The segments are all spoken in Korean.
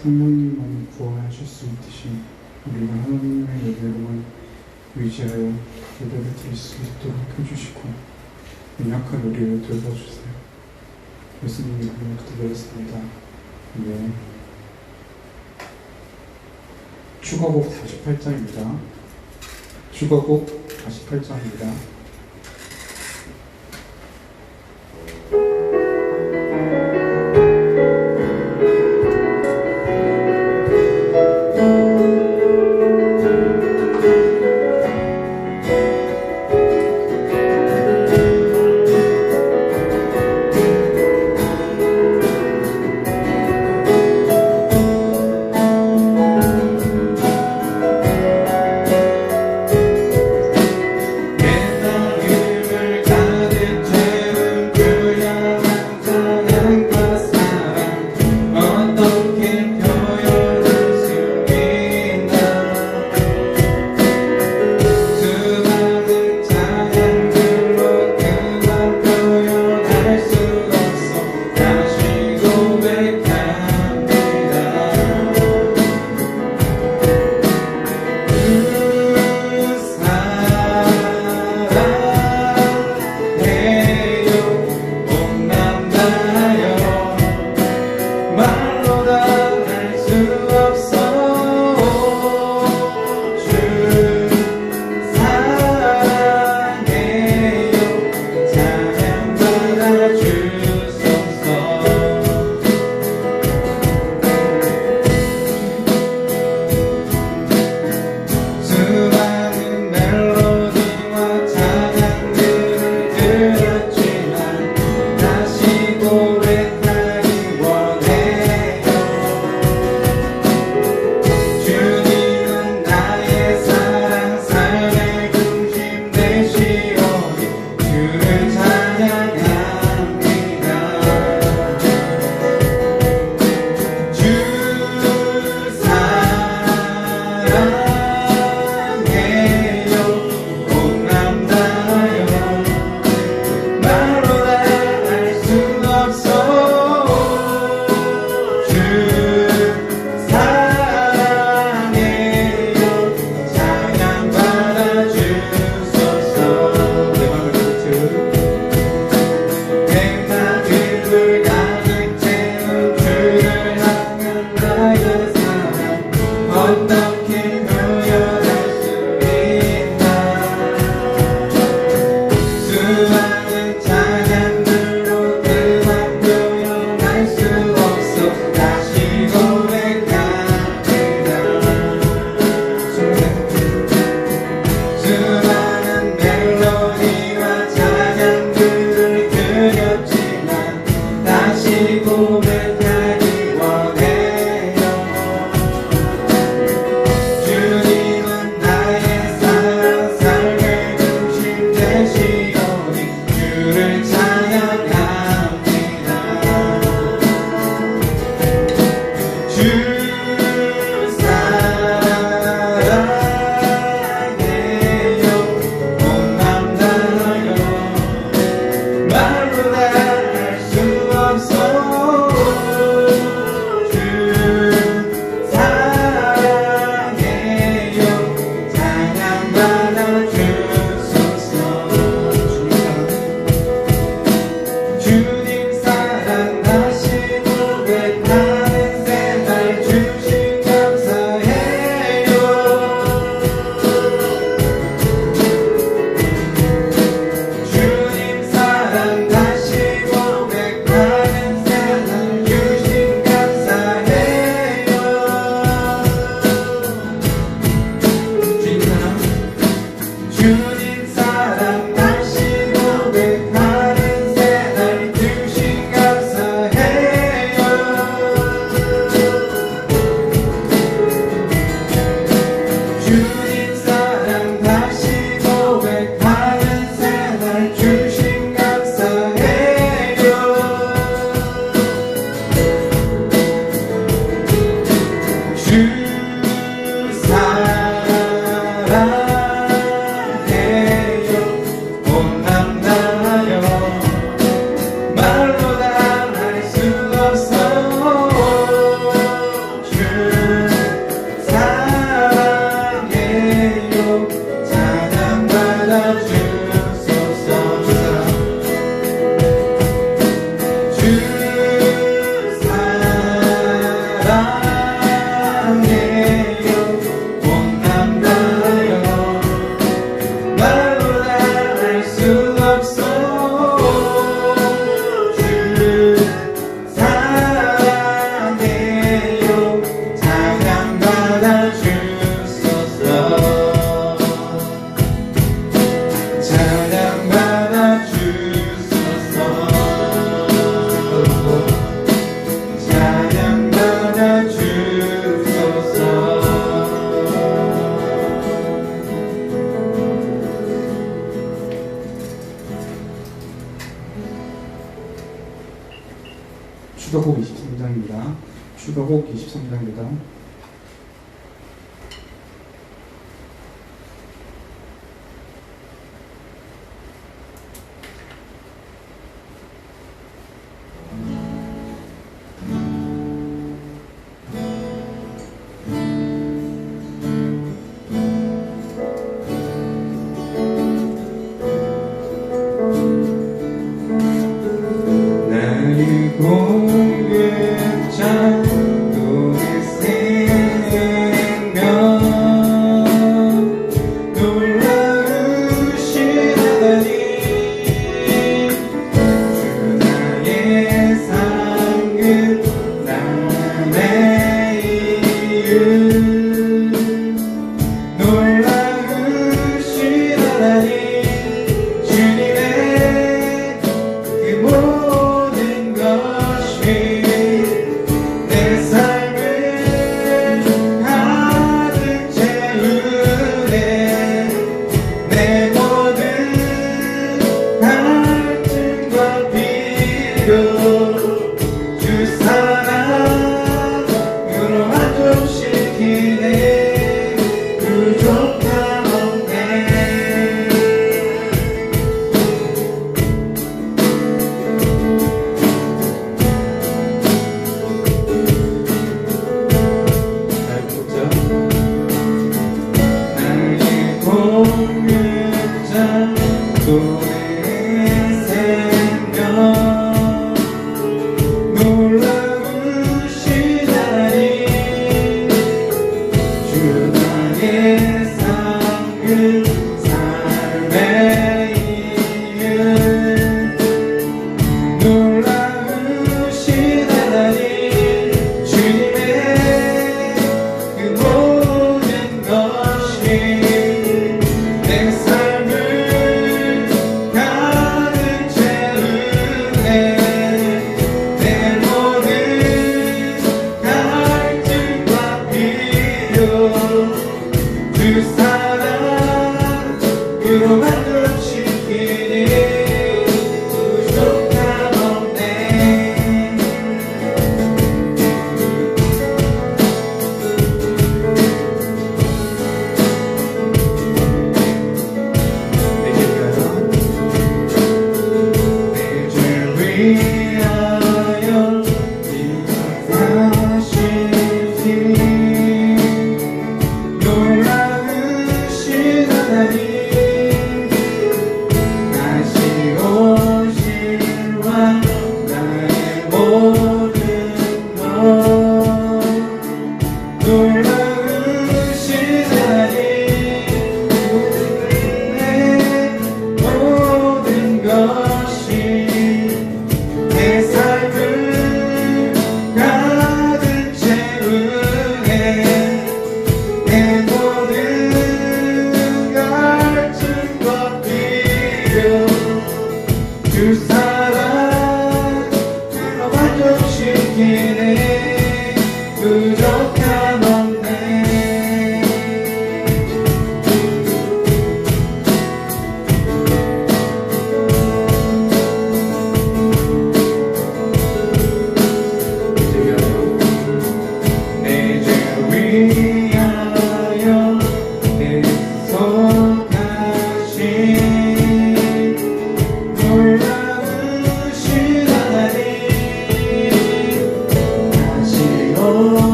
성령님만이 구원하실 수 있듯이 우리가 하나님의 은혜로만 의지하여 예배를 드릴 수 있도록 해주시고 연약한 우리를 돌봐주세요. 예수님 이름으로 기도드렸습니다. 네. 축가곡 48장입니다. 축가곡 48장입니다. 말로 다 할 수 없어 추가곡 23장입니다. 추가곡 23장입니다.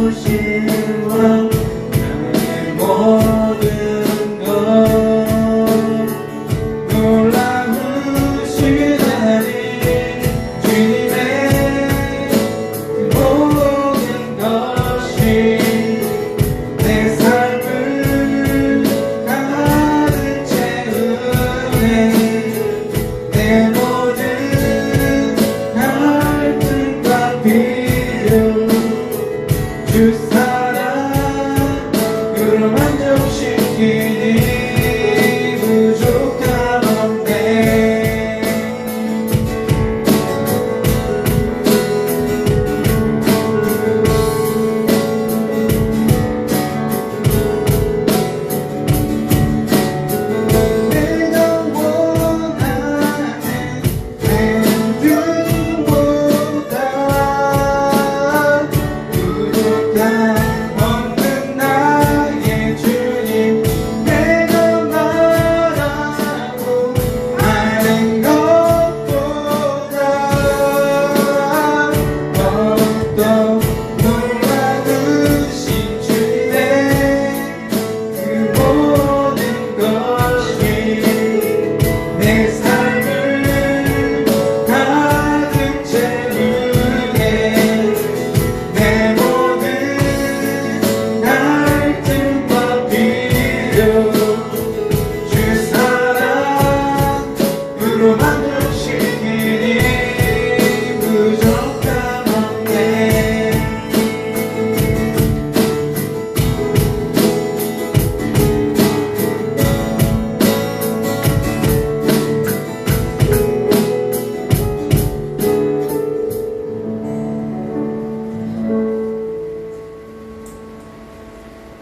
오신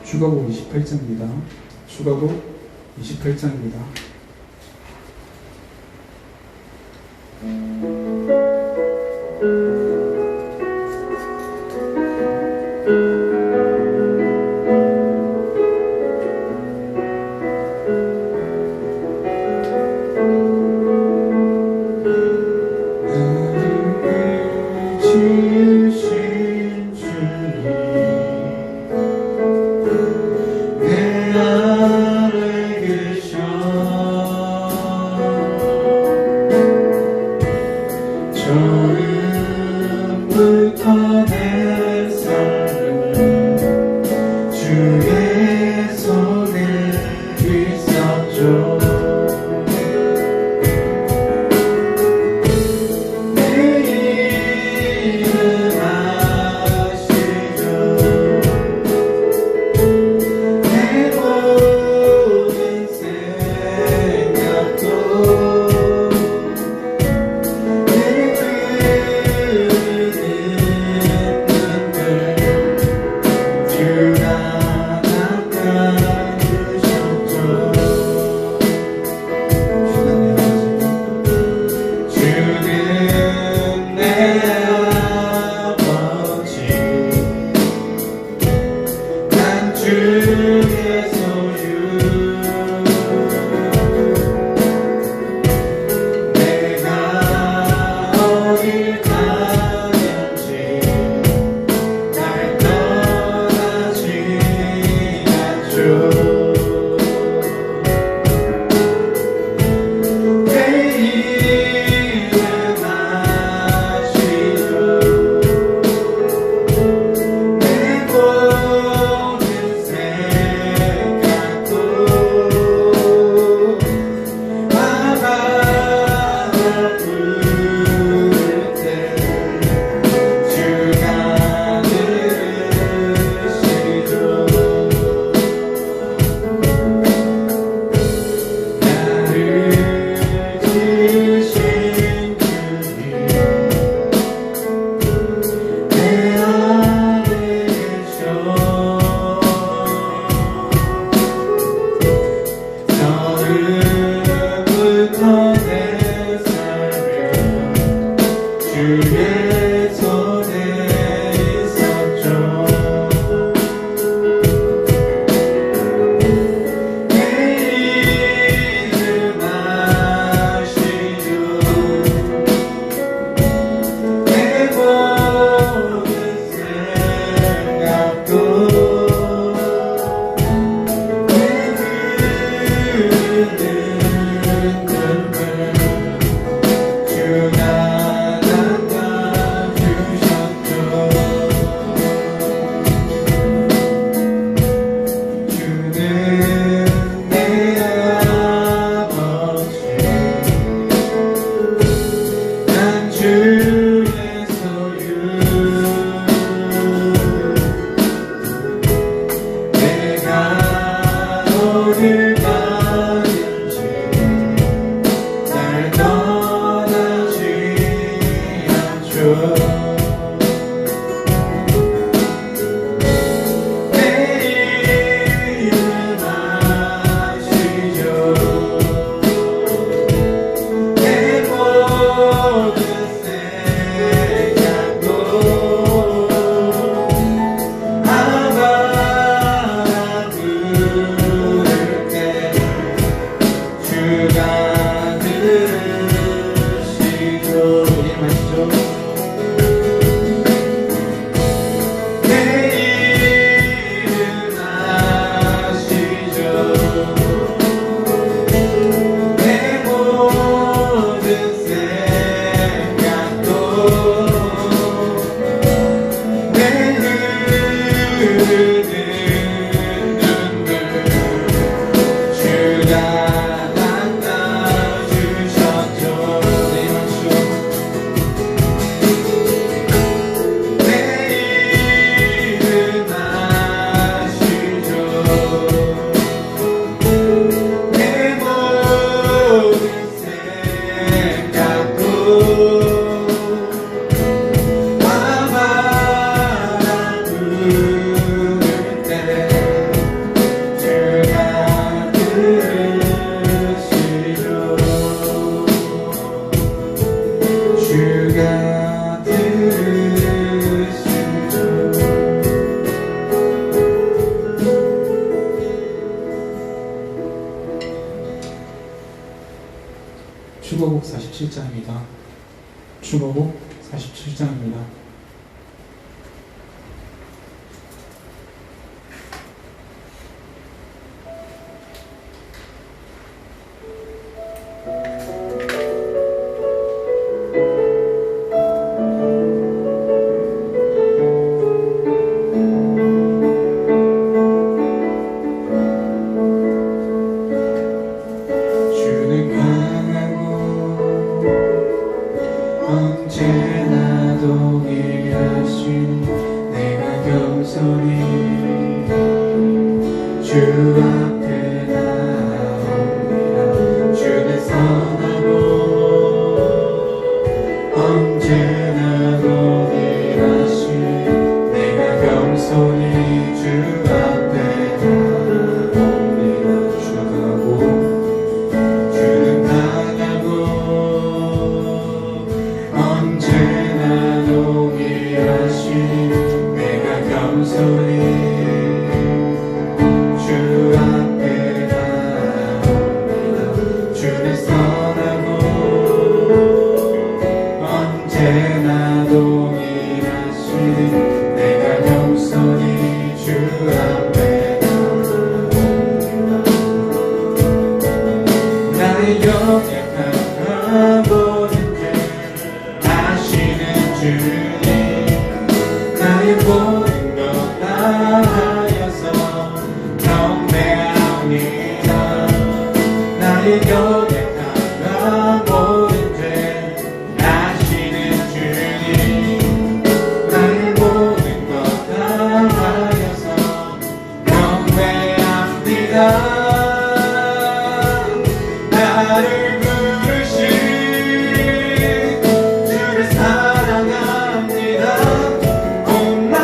추가곡 28장입니다. 추가곡 28장입니다. 내 이름을 수고곡 47장입니다. 언제나 동일하신 내가 겸손히 주 앞에 나옵니다. 주는 선하고 언제나 동일하신 내가 겸손히 주 앞에 나옵니다. 주가고 주는 강하고 언제나 동일하신 내가 겸손히 주 앞에 나옵니다. 주는 선하고 언제나 동일하신 내가 겸손히 주 앞에 나옵니다. 나의 연약한 모든 주님 나의 모든 것 다하여서 경배합니다. 나의 연약한 모든 죄 아시는 주님 나의 모든 것 다하여서 경배합니다. 나를 부르신 주를 사랑합니다. 온 맘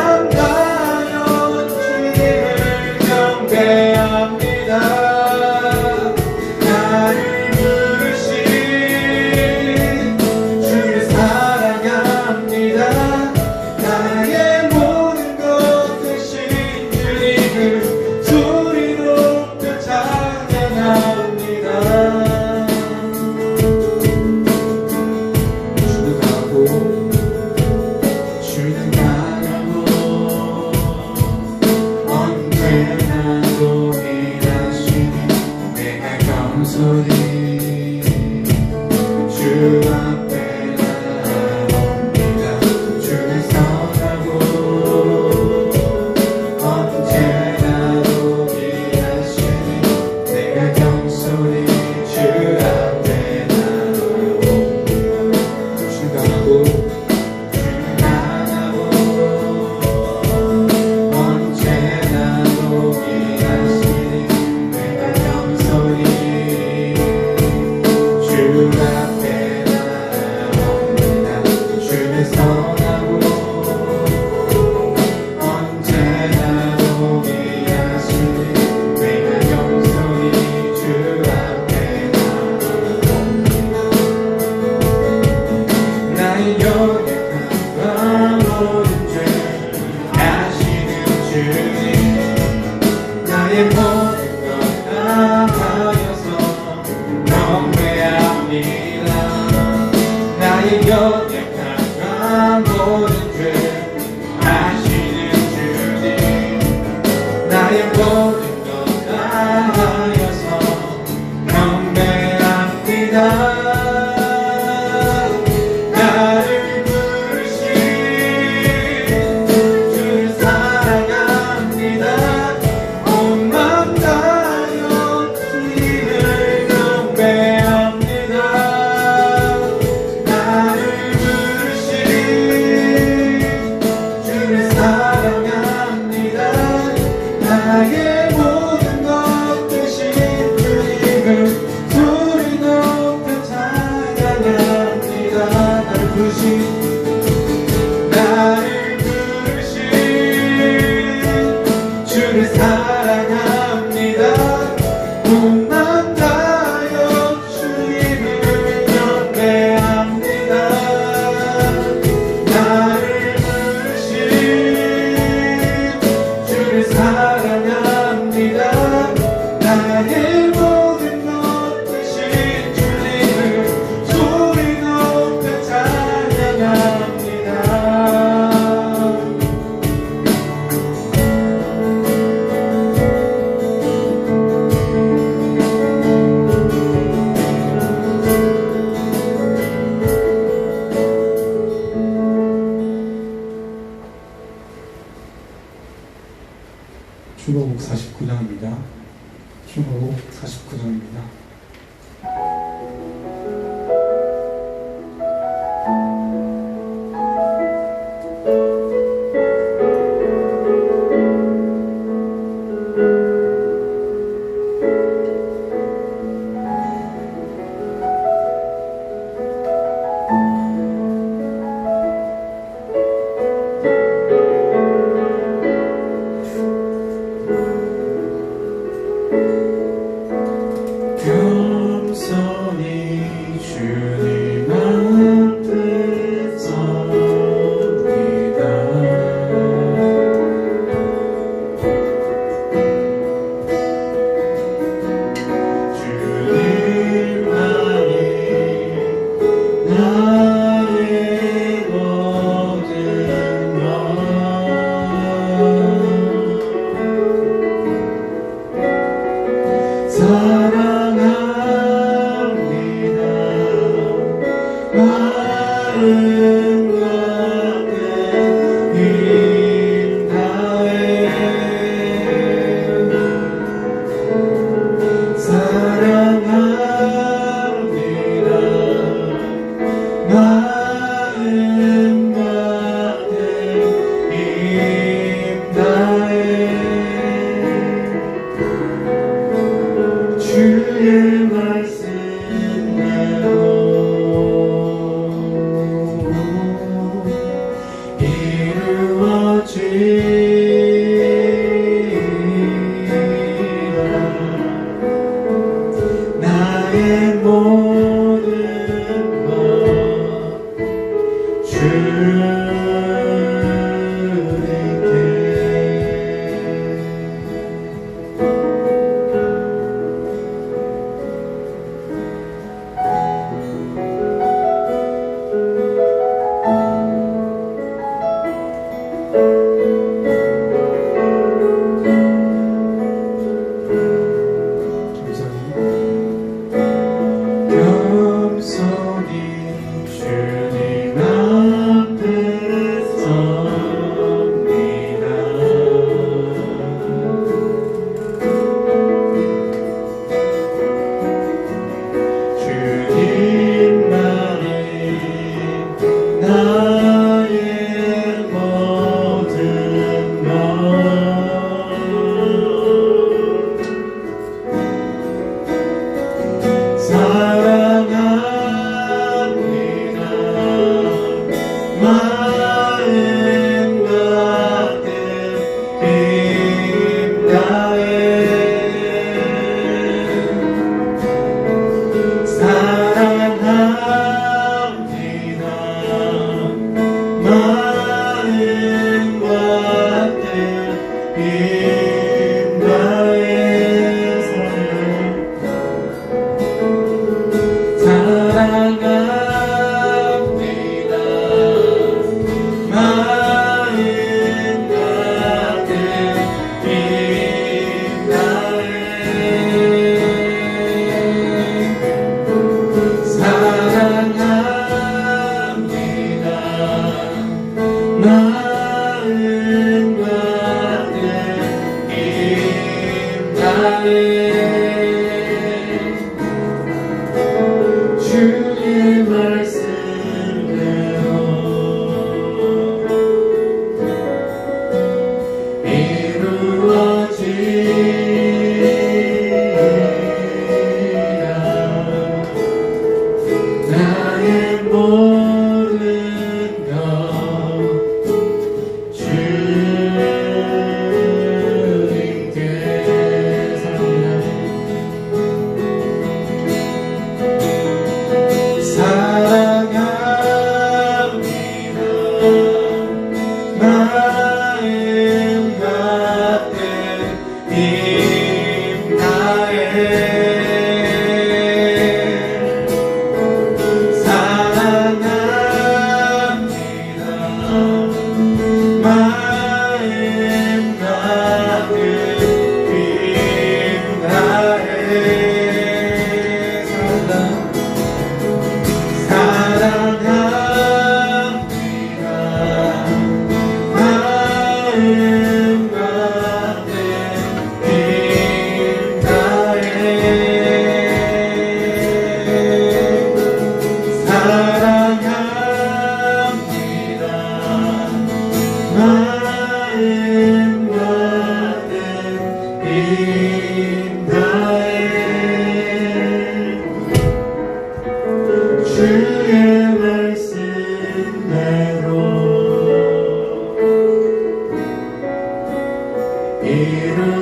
출애굽 49장입니다. 출애굽 49장입니다. 겸손히 주님 앞에 섭니다. 주님만이 나의 모든 것 사랑합니다. 마음과 힘 다해 사랑합니다. 마음과 힘 다해 주의 말씀대로 이루어지리라. 나의 모든 것 주님께 겸손히 주님 앞에 섭니다. 주님만이 나의 모든 것 사랑합니다. 마음과 힘 다해 사랑합니다. 마음과 힘 다해 사랑합니다. 마음과 힘 다해 사랑합니다. 마음과 힘 마음 가득 인다해 주의 말씀대로 이루어지리라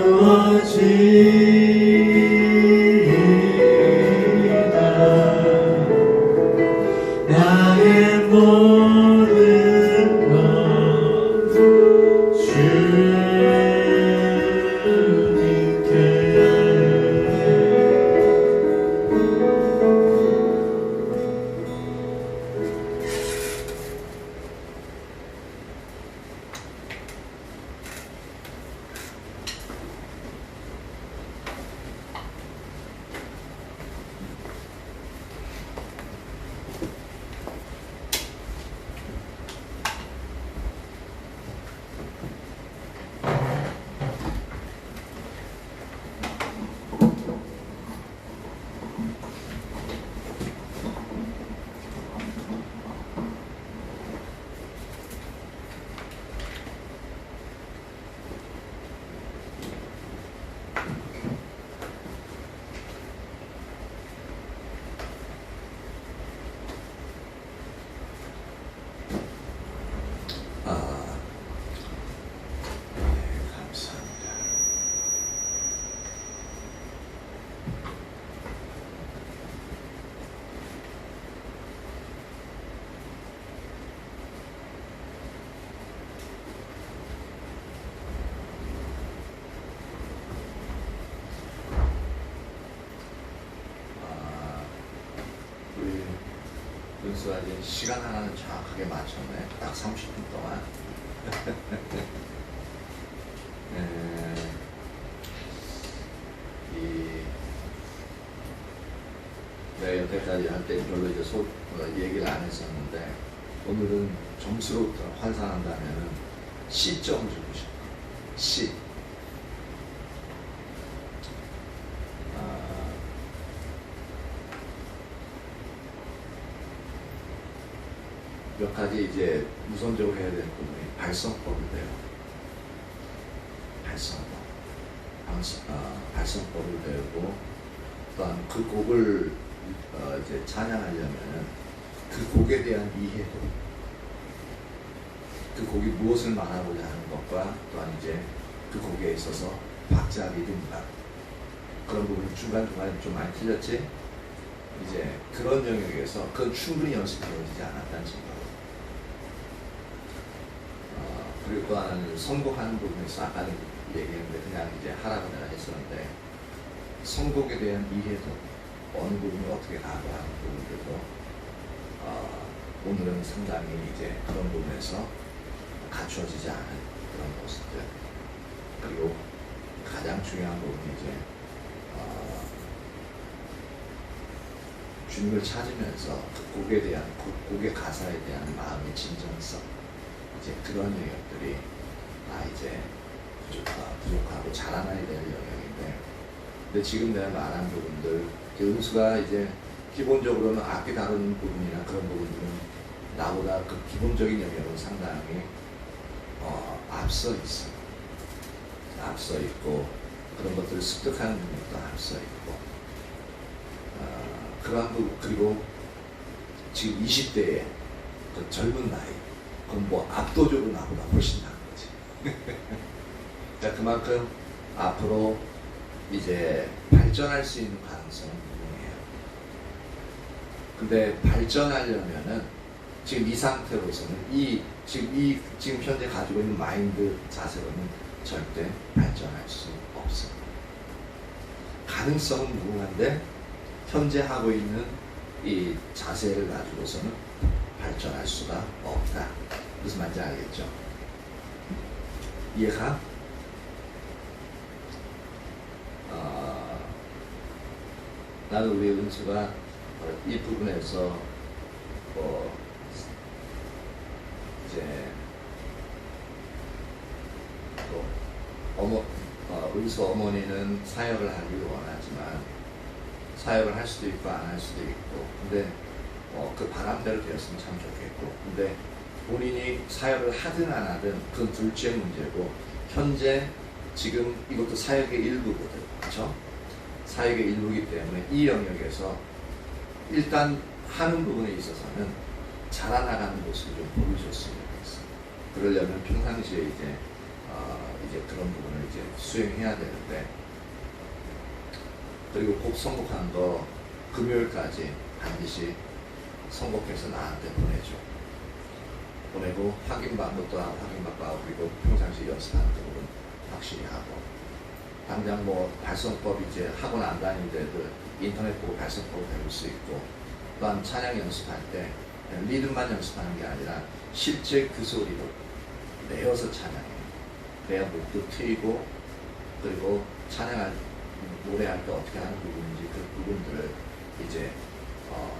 나의 모든 것 주님께 감사합니다. 우리 은수가 이제 시간 하나는 정확하게 맞췄네. 딱 30분 동안. 내가 여태까지 할 때 별로 이제 얘기를 안 했었는데 오늘은 점수로 환산한다면은 C점을 주고 싶어. C. 몇 가지 이제 우선적으로 해야 될 부분이 발성법을 배워. 발성법을 배우고 또한 그 곡을 이제 찬양하려면 그 곡에 대한 이해도, 그 곡이 무엇을 말하고자 하는 것과 또한 이제 그 곡에 있어서 박자 리듬감 그런 부분 중간중간에 좀 많이 틀렸지? 이제 그런 영역에서 그건 충분히 연습되어지지 않았다는 생각으로 그리고 또 하나는 선곡하는 부분에서 아까는 얘기했는데 그냥 이제 하라고 내가 했었는데 선곡에 대한 이해도 어느 부분이 어떻게 가고 하는 부분들도 오늘은 상당히 이제 그런 부분에서 갖추어지지 않은 그런 모습들 그리고 가장 중요한 부분이 이제 주님을 찾으면서 그 곡에 대한 곡의 가사에 대한 마음의 진정성 이제 그런 영역들이 이제 부족하고 자라나야 될 영역인데 근데 지금 내가 말한 부분들 은수가 이제 기본적으로는 악기 다루는 부분이나 그런 부분들은 나보다 그 기본적인 영역은 상당히 앞서 있고 그런 것들을 습득하는 능력도 앞서 있고 그러한 부분 그리고 지금 20대의 그 젊은 나이 그건 뭐 압도적으로 나보다 훨씬 나은 거지. 자, 그만큼 앞으로 이제 발전할 수 있는 가능성은 분명해요. 근데 발전하려면은 지금 이 상태로서는 지금 현재 가지고 있는 마인드 자세로는 절대 발전할 수 없어. 가능성은 무궁한데 현재 하고 있는 이 자세를 가지고서는 발전할 수가 없다. 무슨 말인지 알겠죠? 이해가? 나는 우리 은수가 이 부분에서 이제 은수 어머니는 사역을 하기를 원하지만 사역을 할 수도 있고 안 할 수도 있고 근데 그 바람대로 되었으면 참 좋겠고 근데 본인이 사역을 하든 안 하든 그건 둘째 문제고, 현재 지금 이것도 사역의 일부거든. 그렇죠? 사역의 일부이기 때문에 이 영역에서 일단 하는 부분에 있어서는 자라나가는 모습을 좀 보여줬으면 좋겠어. 그러려면 평상시에 이제 그런 부분을 이제 수행해야 되는데, 그리고 곡 선곡한 거 금요일까지 반드시 선곡해서 나한테 보내고 확인받고 또 확인받고, 그리고 평상시 연습하는 부분 확실히 하고, 당장 뭐 발성법 이제 학원 안 다니는데도 인터넷 보고 발성법 배울 수 있고, 또한 찬양 연습할 때 리듬만 연습하는 게 아니라 실제 그 소리로 내어서 찬양해. 그래야 목도 트이고, 그리고 찬양할 노래할 때 어떻게 하는 부분인지 그 부분들을 이제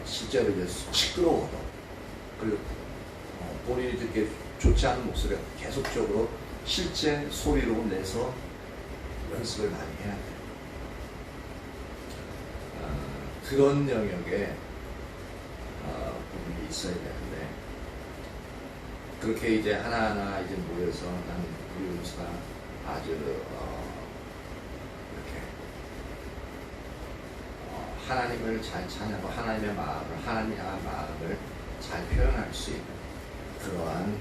실제로 이제 시끄러워도, 그리고 본인이 듣기에 좋지 않은 목소리가 계속적으로 실제 소리로 내서 연습을 많이 해야 돼요. 그런 영역에 부분이 있어야 되는데, 그렇게 이제 하나하나 이제 모여서 난 우리 은수가 아주 이렇게 하나님을 잘 찬양하고 하나님의 마음을, 하나님 향한 마음을 잘 표현할 수 있는 그러한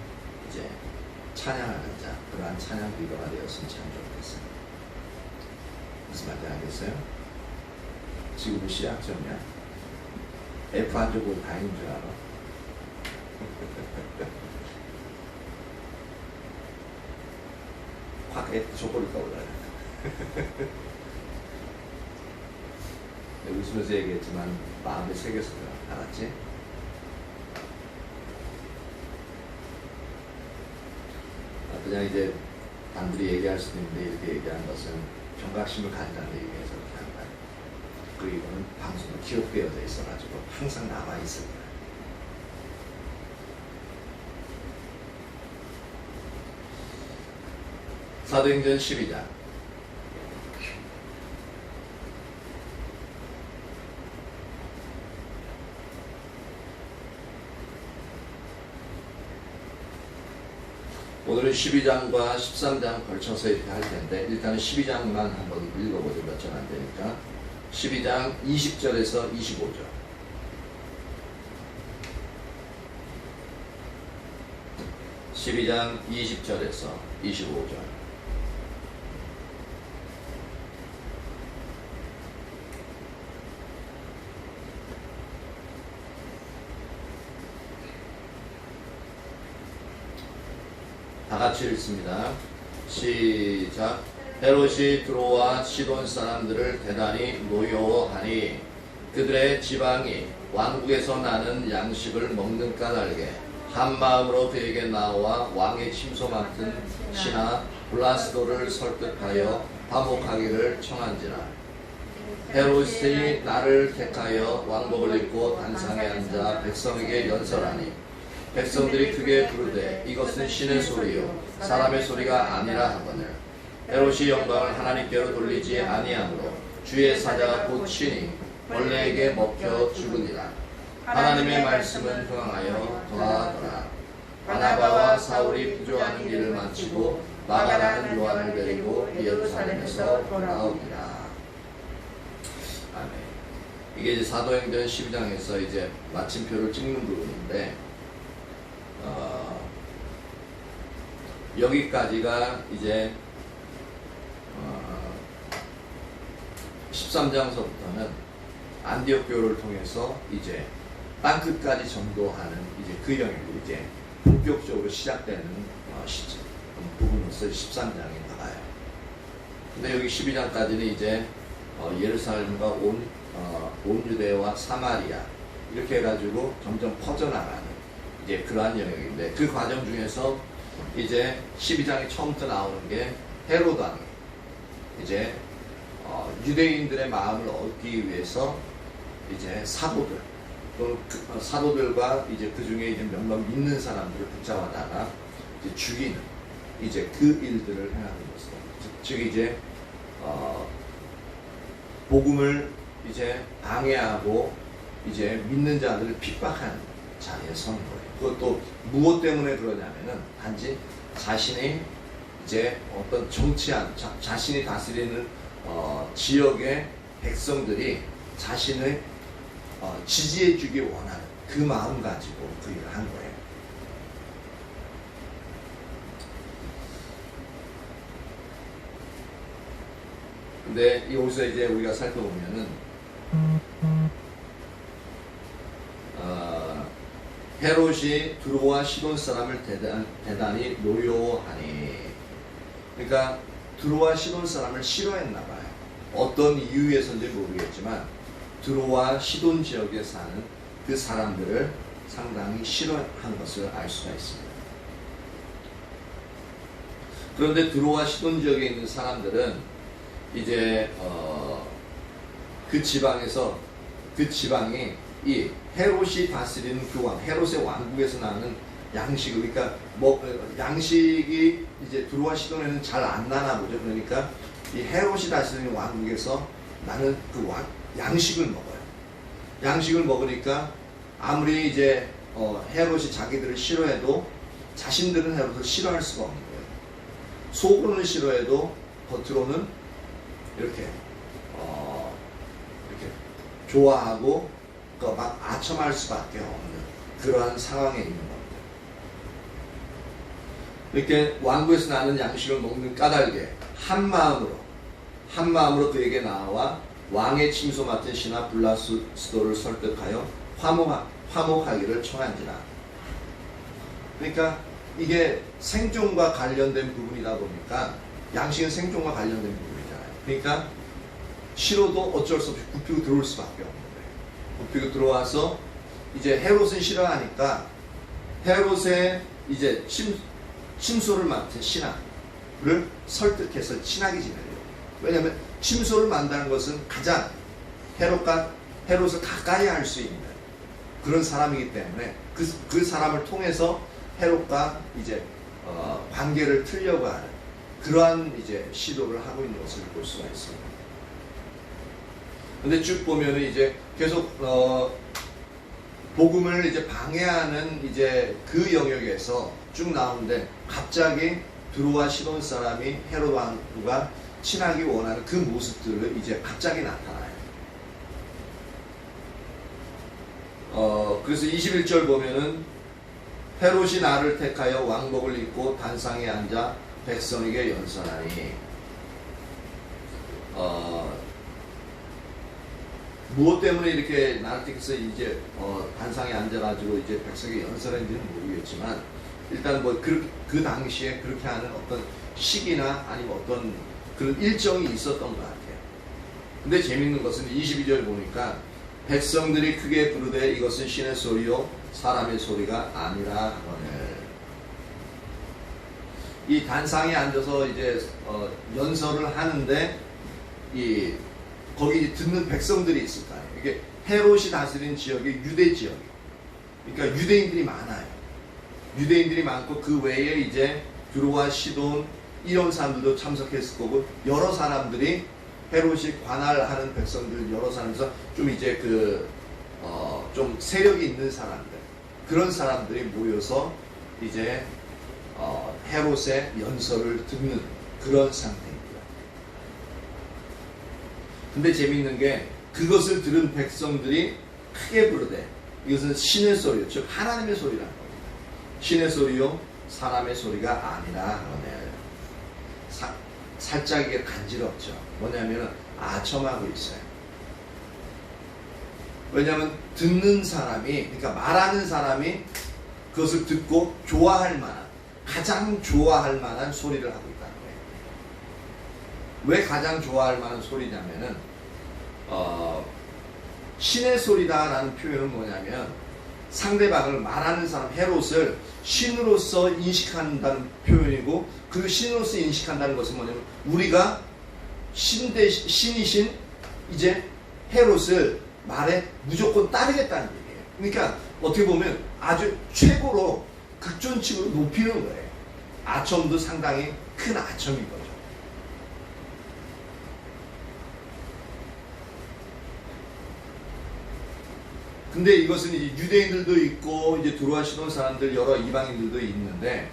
이제 찬양하는 자, 그러한 찬양 리더가 되었으면 참 좋겠어요. 무슨 말인지 알겠어요? 지금은 시작점이야. F 안 주고 다행인 줄 알아. 확 F 초콜릿 떠올라요. 웃으면서 얘기했지만 마음에 새겼어요. 알았지? 그냥 이제 남들이 얘기할 수도 있는데, 이렇게 얘기하는 것은 경각심을 가진다는 의미에서 그렇게 하는 거예요. 그리고 이거는 방송으로 기록되어져 있어가지고 항상 남아있을 거예요. 사도행전 12장. 오늘은 12장과 13장 걸쳐서 이렇게 할 텐데, 일단은 12장만 한번 읽어보죠. 몇 장 안 되니까. 12장 20절에서 25절. (12장) 20절에서 25절. 다 같이 읽습니다. 시작. 헤롯이 드로와 시돈 사람들을 대단히 노여워하니 그들의 지방이 왕국에서 나는 양식을 먹는 까닭에 한 마음으로 그에게 나와 왕의 침소 맡은 신하 블라스도를 설득하여 화목하기를 청한지라. 헤롯이 나를 택하여 왕복을 입고 단상에 앉아 백성에게 연설하니 백성들이 크게 부르되 이것은 신의 소리요 사람의 소리가 아니라 하거늘. 헤롯이 영광을 하나님께로 돌리지 아니하므로 주의 사자가 곧 신이 벌레에게 먹혀 죽으니라. 하나님의 말씀은 흥하여 더하더라. 바나바와 사울이 부조하는 일을 마치고 마가라는 요한을 데리고 예루살렘에서 돌아오니라. 아멘. 이게 이제 사도행전 12장에서 이제 마침표를 찍는 부분인데, 여기까지가 이제 13장서부터는 안디옥 교회를 통해서 이제 땅끝까지 전도하는 이제 그 영역이 이제 본격적으로 시작되는 시점 부분으로서 13장이 나가요. 근데 여기 12장까지는 이제 예루살렘과 온 유대와 사마리아 이렇게 해가지고 점점 퍼져나가는 이제 그러한 영역인데, 그 과정 중에서 이제 12장이 처음부터 나오는 게 헤롯 왕이 이제 유대인들의 마음을 얻기 위해서 이제 사도들 또는 사도들과 이제 그 중에 이제 몇몇 믿는 사람들을 붙잡아다가 이제 죽이는 이제 그 일들을 행하는 것이죠. 즉 이제 복음을 이제 방해하고 이제 믿는 자들을 핍박하는 자리에 서는 거예요. 그것도 무엇 때문에 그러냐면은 단지 자신의 이제 어떤 정치한 자신이 다스리는 지역의 백성들이 자신을 지지해주기 원하는 그 마음 가지고 그 일을 한 거예요. 근데 여기서 이제 우리가 살펴보면은 헤롯이 두로와 시돈 사람을 대단히 노여워하니, 그러니까 두로와 시돈 사람을 싫어했나 봐요. 어떤 이유에서인지 모르겠지만 두로와 시돈 지역에 사는 그 사람들을 상당히 싫어한 것을 알 수가 있습니다. 그런데 두로와 시돈 지역에 있는 사람들은 이제 그 지방에서 그 지방이 이 헤롯이 다스리는 그 왕, 헤롯의 왕국에서 나는 양식을, 그러니까 양식이 이제 두로와 시돈에는 잘 안 나나 보죠. 그러니까 이 헤롯이 다스리는 왕국에서 나는 그 양식을 먹어요. 양식을 먹으니까 아무리 이제 헤롯이 자기들을 싫어해도 자신들은 헤롯을 싫어할 수가 없는 거예요. 속으로는 싫어해도 겉으로는 이렇게 좋아하고 막 아첨할 수밖에 없는 그러한 상황에 있는 겁니다. 이렇게 왕국에서 나는 양식을 먹는 까닭에 한 마음으로 그에게 나와 왕의 침소 맡은 신하 블라스도를 설득하여 화목하기를 청한지라. 그러니까 이게 생존과 관련된 부분이다 보니까, 양식은 생존과 관련된 부분이잖아요. 그러니까 싫어도 어쩔 수 없이 굽히고 들어올 수밖에 없는 거예요. 굽히고 들어와서 이제 헤롯은 싫어하니까 헤롯의 이제 침소를 맡은 신하를 설득해서 친하게 지내려고. 왜냐하면 침소를 만드는 것은 가장 헤롯을 가까이 할 수 있는 그런 사람이기 때문에 그 사람을 통해서 헤롯과 이제 관계를 틀려고 하는 그러한 이제 시도를 하고 있는 것을 볼 수가 있습니다. 근데 쭉 보면은 이제 계속 복음을 이제 방해하는 이제 그 영역에서 쭉 나오는데, 갑자기 두로와 시돈 사람이 헤롯 왕과 친하기 원하는 그 모습들을 이제 갑자기 나타나요. 그래서 21절 보면은 헤롯이 나를 택하여 왕복을 입고 단상에 앉아 백성에게 연설하니, 무엇 때문에 이렇게 나를 택해서 이제 단상에 앉아가지고 이제 백성에게 연설했는지는 모르겠지만, 일단 뭐 그 당시에 그렇게 하는 어떤 시기나 아니면 어떤 그런 일정이 있었던 것 같아요. 근데 재밌는 것은 22절 보니까 백성들이 크게 부르되 이것은 신의 소리요 사람의 소리가 아니라 하거늘. 이 단상에 앉아서 이제 연설을 하는데 거기 듣는 백성들이 있을 거 아니에요. 이게 헤롯이 다스린 지역이 유대 지역이에요. 그러니까 유대인들이 많아요. 유대인들이 많고 그 외에 이제 두로와 시돈 이런 사람들도 참석했을 거고, 여러 사람들이 헤롯이 관할하는 백성들 여러 사람에서 좀 이제 좀 세력이 있는 사람들, 그런 사람들이 모여서 이제 헤롯의 연설을 듣는 그런 상태입니다. 근데 재미있는 게 그것을 들은 백성들이 크게 부르되 이것은 신의 소리요, 즉 하나님의 소리라는 겁니다. 신의 소리요 사람의 소리가 아니라 하네. 살짝 이게 간지럽죠. 뭐냐면 아첨하고 있어요. 왜냐하면 듣는 사람이, 그러니까 말하는 사람이 그것을 듣고 좋아할 만한, 가장 좋아할 만한 소리를 하고 있다는 거예요. 왜 가장 좋아할 만한 소리냐면은 신의 소리다라는 표현은 뭐냐면, 상대방을, 말하는 사람 헤롯을 신으로서 인식한다는 표현이고, 그 신으로서 인식한다는 것은 뭐냐면 우리가 신이신 이제 헤롯을 말에 무조건 따르겠다는 얘기예요. 그러니까 어떻게 보면 아주 최고로 극존칭으로 높이는 거예요. 아첨도 상당히 큰 아첨인 거죠. 근데 이것은 이제 유대인들도 있고 이제 두로와 시돈 사람들 여러 이방인들도 있는데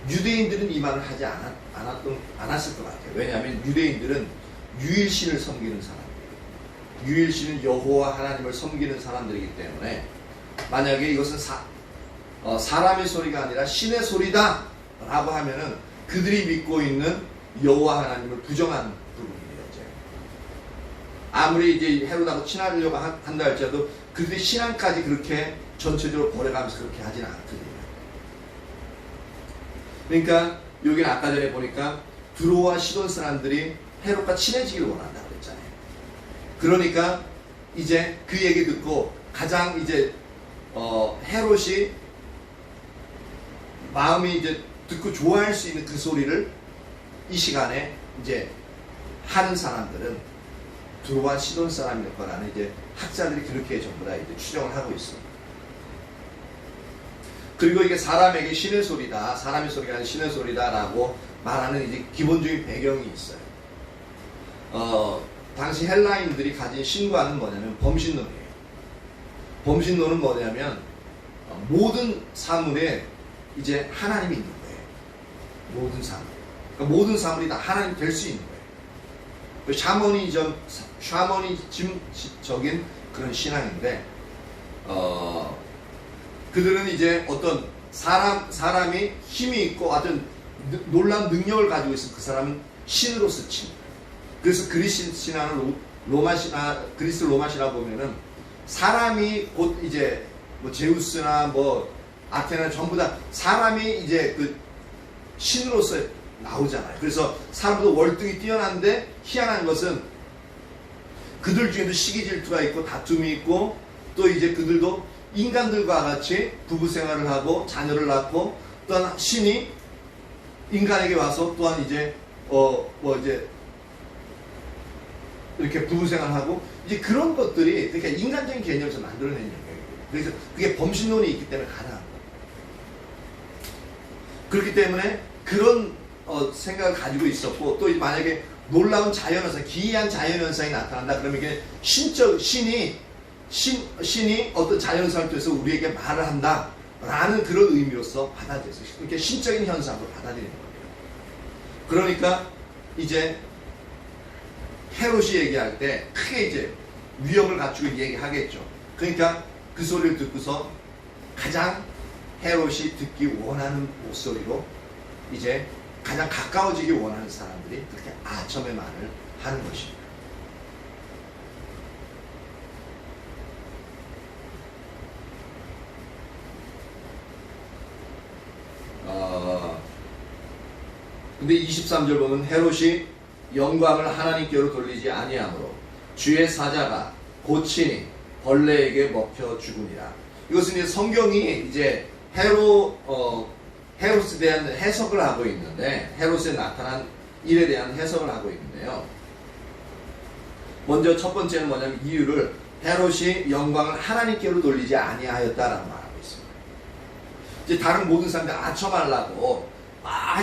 유대인들은 이 말을 하지 않았을 것 같아요. 왜냐하면 유대인들은 유일신을 섬기는 사람들, 유일신은 여호와 하나님을 섬기는 사람들이기 때문에 만약에 이것은 사람의 소리가 아니라 신의 소리다 라고 하면은 그들이 믿고 있는 여호와 하나님을 부정한 부분이에요. 이제 아무리 이제 헤롯하고 친하려고 한다 할지라도 그들이 신앙까지 그렇게 전체적으로 버려가면서 그렇게 하지는 않거든요. 그러니까 여기는 아까 전에 보니까 두로와 시돈 사람들이 헤롯과 친해지기를 원한다 그랬잖아요. 그러니까 이제 그 얘기 듣고 가장 이제 헤롯이 마음이 이제 듣고 좋아할 수 있는 그 소리를 이 시간에 이제 하는 사람들은 두로와 시돈 사람일 거라는 이제 학자들이 그렇게 전부 다 이제 추정을 하고 있습니다. 그리고 이게 사람에게 신의 소리다, 사람의 소리가 아니라 신의 소리다라고 말하는 이제 기본적인 배경이 있어요. 당시 헬라인들이 가진 신과는 뭐냐면 범신론이에요. 범신론은 뭐냐면 모든 사물에 이제 하나님이 있는 거예요. 모든 사물. 그러니까 모든 사물이 다 하나님 될 수 있는 거예요. 샤머니즘적인 그런 신앙인데, 그들은 이제 어떤 사람이 힘이 있고 어떤 놀라운 능력을 가지고 있으면 그 사람은 신으로서 칩니다. 그래서 그리스 신화는 그리스 로마 신화 보면은 사람이 곧 이제 뭐 제우스나 뭐 아테나 전부 다 사람이 이제 그 신으로서 나오잖아요. 그래서 사람도 월등히 뛰어난데 희한한 것은 그들 중에도 시기 질투가 있고 다툼이 있고 또 이제 그들도 인간들과 같이 부부 생활을 하고 자녀를 낳고 또한 신이 인간에게 와서 또한 이제 이제 이렇게 부부 생활하고 이제 그런 것들이 그러니까 인간적인 개념에서 만들어낸 영역이에요. 그래서 그게 범신론이 있기 때문에 가능한 거예요. 그렇기 때문에 그런 생각을 가지고 있었고 또 만약에 놀라운 자연현상, 기이한 자연현상이 나타난다 그러면 이게 신이 어떤 자연현상을 통해서 우리에게 말을 한다 라는 그런 의미로서 받아들여서 이렇게 신적인 현상으로 받아들이는 거예요. 그러니까 이제 헤롯이 얘기할 때 크게 이제 위험을 갖추고 얘기하겠죠. 그러니까 그 소리를 듣고서 가장 헤롯이 듣기 원하는 목소리로 이제 가장 가까워지기 원하는 사람들이 그렇게 아첨의 말을 하는 것입니다. 근데 23절 보면 헤롯이 영광을 하나님께로 돌리지 아니하므로 주의 사자가 고치니 벌레에게 먹혀 죽으니라. 이것은 이제 성경이 이제 헤롯에 대한 해석을 하고 있는데 헤롯에 나타난 일에 대한 해석을 하고 있는데요. 먼저 첫 번째는 뭐냐면 이유를 헤롯이 영광을 하나님께로 돌리지 아니하였다라고 말하고 있습니다. 이제 다른 모든 사람들 아첨하려고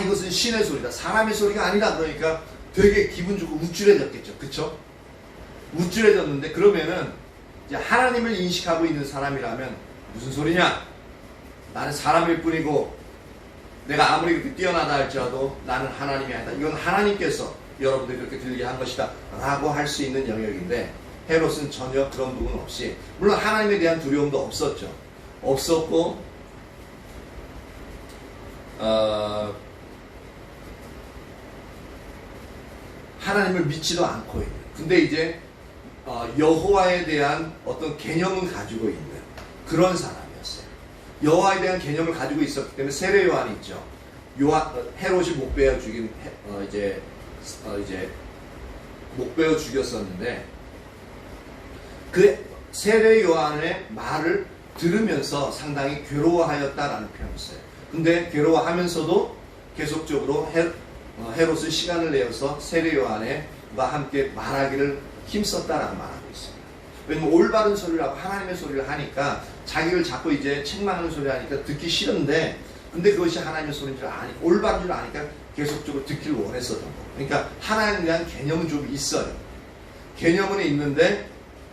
이것은 신의 소리다, 사람의 소리가 아니다 그러니까 되게 기분 좋고 우쭐해졌겠죠. 그쵸? 우쭐해졌는데 그러면은 이제 하나님을 인식하고 있는 사람이라면 무슨 소리냐? 나는 사람일 뿐이고 내가 아무리 그렇게 뛰어나다 할지라도 나는 하나님이 아니다. 이건 하나님께서 여러분들이 그렇게 들리게 한 것이다 라고 할 수 있는 영역인데 헤롯은 전혀 그런 부분 없이 물론 하나님에 대한 두려움도 없었죠. 없었고 하나님을 믿지도 않고 있는 근데 이제 여호와에 대한 어떤 개념은 가지고 있는 그런 사람이었어요. 여호와에 대한 개념을 가지고 있었기 때문에 세례 요한이 있죠. 헤롯이 목베어 죽인 이제 목베어 죽였었는데 그 세례 요한의 말을 들으면서 상당히 괴로워하였다라는 표현이 있어요. 근데 괴로워하면서도 계속적으로 헤롯은 시간을 내어서 세례 요한과 함께 말하기를 힘썼다라고 말하고 있습니다. 왜냐면 올바른 소리를 하고 하나님의 소리를 하니까 자기를 자꾸 이제 책망하는 소리 하니까 듣기 싫은데 근데 그것이 하나님의 소리인 줄 아니까 올바른 줄 아니까 계속적으로 듣기를 원했었던 거예요. 그러니까 하나님에 대한 개념은 좀 있어요. 개념은 있는데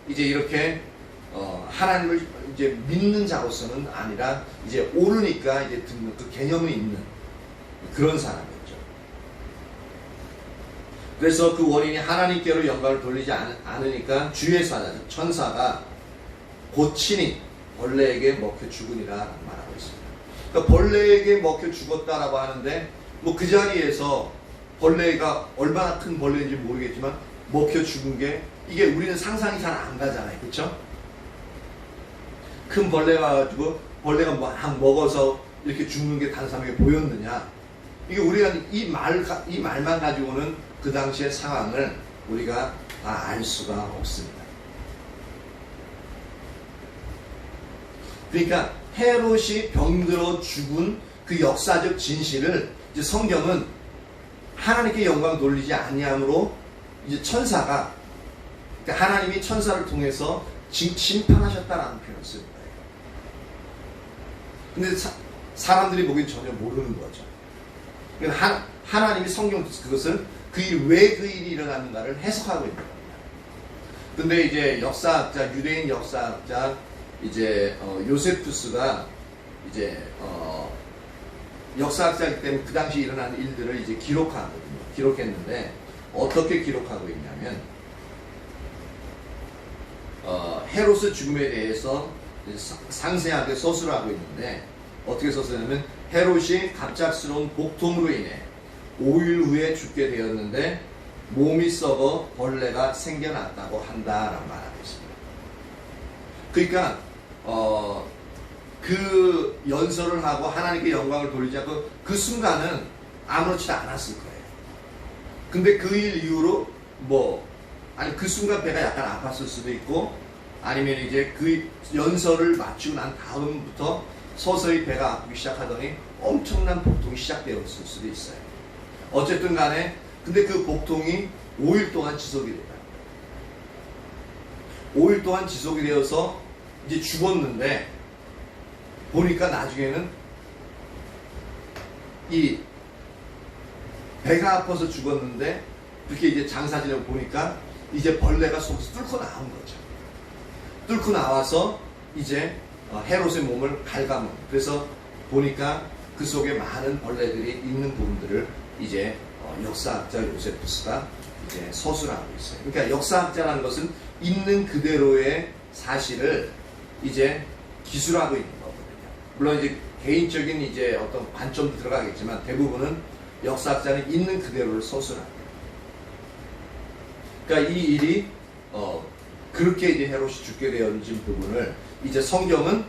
이제 이렇게 하나님을 이제 믿는 자로서는 아니라 이제 오르니까 이제 듣는 그 개념이 있는 그런 사람이었죠. 그래서 그 원인이 하나님께로 영광을 돌리지 않으니까 주의 사자, 천사가 곧 친히 벌레에게 먹혀 죽으니라 말하고 있습니다. 그러니까 벌레에게 먹혀 죽었다라고 하는데 뭐 그 자리에서 벌레가 얼마나 큰 벌레인지 모르겠지만 먹혀 죽은 게 이게 우리는 상상이 잘 안 가잖아요. 그렇죠? 큰 벌레가 와가지고 벌레가 막 먹어서 이렇게 죽는 게 다른 사람에게 보였느냐? 이게 우리가 이 말만 가지고는 그 당시의 상황을 우리가 다 알 수가 없습니다. 그러니까 헤롯이 병들어 죽은 그 역사적 진실을 이제 성경은 하나님께 영광 돌리지 아니함으로 이제 천사가, 그러니까 하나님이 천사를 통해서 심판하셨다라는 표현을 쓰는 거예요. 근데 사람들이 보기엔 전혀 모르는 거죠. 그러니까 하나님이 성경 그것을 왜 그 일이 일어났는가를 해석하고 있는 겁니다. 근데 이제 역사학자, 유대인 역사학자 이제 요세푸스가 이제 역사학자이기 때문에 그 당시 일어난 일들을 이제 기록했는데 어떻게 기록하고 있냐면 헤롯의 죽음에 대해서 상세하게 서술을 하고 있는데 어떻게 서술하냐면 헤롯이 갑작스러운 복통으로 인해 5일 후에 죽게 되었는데 몸이 썩어 벌레가 생겨났다고 한다라고 말하고 있습니다. 그러니까 그 연설을 하고 하나님께 영광을 돌리지 않고 그 순간은 아무렇지도 않았을 거예요. 근데 그 일 이후로 그 순간 배가 약간 아팠을 수도 있고 아니면 이제 그 연설을 마치고 난 다음부터 서서히 배가 아프기 시작하더니 엄청난 복통이 시작되었을 수도 있어요. 어쨌든 간에 근데 그 복통이 5일 동안 지속이 돼요. 5일 동안 지속이 되어서 이제 죽었는데 보니까 나중에는 이 배가 아파서 죽었는데 그렇게 이제 장사 지내고 보니까 이제 벌레가 속에서 뚫고 나온 거죠. 뚫고 나와서 이제 헤롯의 몸을 갉아먹는. 그래서 보니까 그 속에 많은 벌레들이 있는 부분들을 이제 역사학자 요세푸스가 이제 서술하고 있어요. 그러니까 역사학자라는 것은 있는 그대로의 사실을 이제 기술하고 있는 거거든요. 물론 이제 개인적인 이제 어떤 관점도 들어가겠지만 대부분은 역사학자는 있는 그대로를 서술합니다. 그러니까 이 일이 그렇게 이제 헤롯이 죽게 되어진 부분을 이제 성경은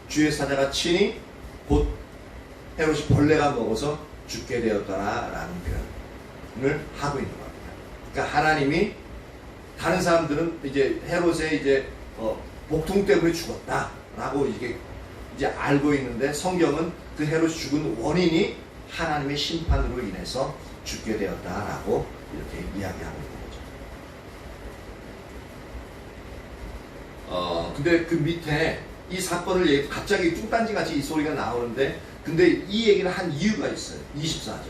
주의 사자가 친히 곧 헤롯이 벌레가 먹어서 죽게 되었더라라는 표현을 하고 있는 겁니다. 그러니까 하나님이 다른 사람들은 이제 헤롯의 이제 복통 때문에 죽었다라고 이제 알고 있는데 성경은 그 헤롯이 죽은 원인이 하나님의 심판으로 인해서 죽게 되었다라고 이렇게 이야기하고 있는 거죠. 근데 그 밑에 이 사건을 갑자기 뚱딴지 같이 이 소리가 나오는데 근데 이 얘기를 한 이유가 있어요. 24절.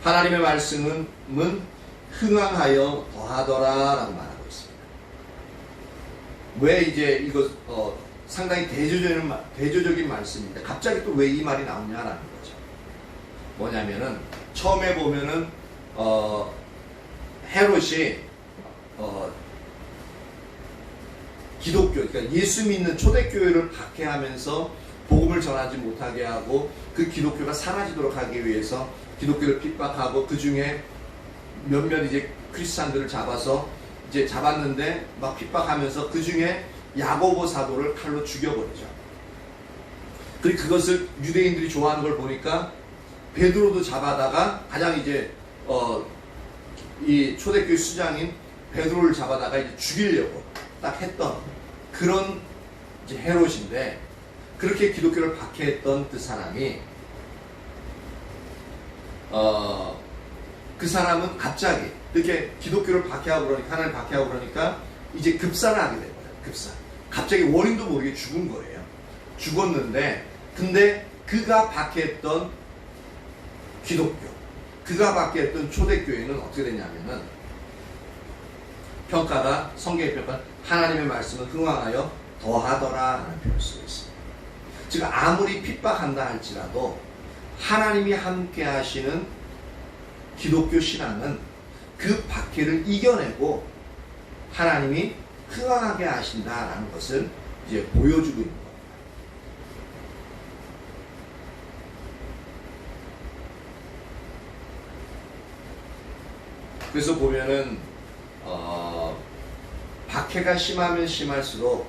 하나님의 말씀은 흥왕하여 더하더라 라고 말하고 있습니다. 왜 이제 이거 상당히 대조적인 말씀인데 갑자기 또 왜 이 말이 나오냐라는 거죠. 뭐냐면은 처음에 보면은 헤롯이 기독교, 그러니까 예수 믿는 초대교회를 박해하면서 복음을 전하지 못하게 하고 그 기독교가 사라지도록 하기 위해서 기독교를 핍박하고 그 중에 몇몇 이제 크리스찬들을 잡아서 이제 잡았는데 막 핍박하면서 그 중에 야고보 사도를 칼로 죽여버리죠. 그리고 그것을 유대인들이 좋아하는 걸 보니까 베드로도 잡아다가 가장 이제 이 초대교회 수장인 베드로를 잡아다가 이제 죽이려고 딱 했던 그런 이제 헤롯인데 그렇게 기독교를 박해했던 그 사람이 그 사람은 갑자기 이렇게 기독교를 박해하고 그러니까 하나님을 박해하고 그러니까 이제 급사를 하게 된 거예요. 급사. 갑자기 원인도 모르게 죽은 거예요. 죽었는데 근데 그가 박해했던 기독교, 그가 박해했던 초대교회는 어떻게 됐냐면은 평가가 성경의 평가 하나님의 말씀은 흥왕하여 더하더라 라는 표현을 쓰고 있습니다. 즉 아무리 핍박한다 할지라도 하나님이 함께 하시는 기독교 신앙은 그 박해를 이겨내고 하나님이 흥왕하게 하신다라는 것을 이제 보여주고 있는 겁니다. 그래서 보면은 박해가 심하면 심할수록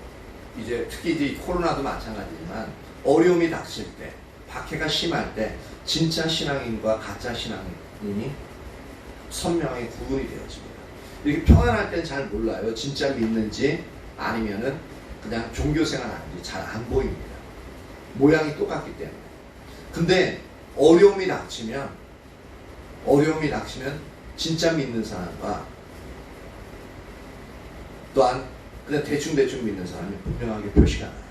이제 특히 이제 코로나도 마찬가지지만 어려움이 닥칠 때, 박해가 심할 때 진짜 신앙인과 가짜 신앙인이 선명하게 구분이 되어집니다. 이렇게 평안할 땐 잘 몰라요. 진짜 믿는지 아니면은 그냥 종교생활 하는지 잘 안 보입니다. 모양이 똑같기 때문에. 근데 어려움이 닥치면 진짜 믿는 사람과 또한 그냥 대충 믿는 사람이 분명하게 표시가 나요.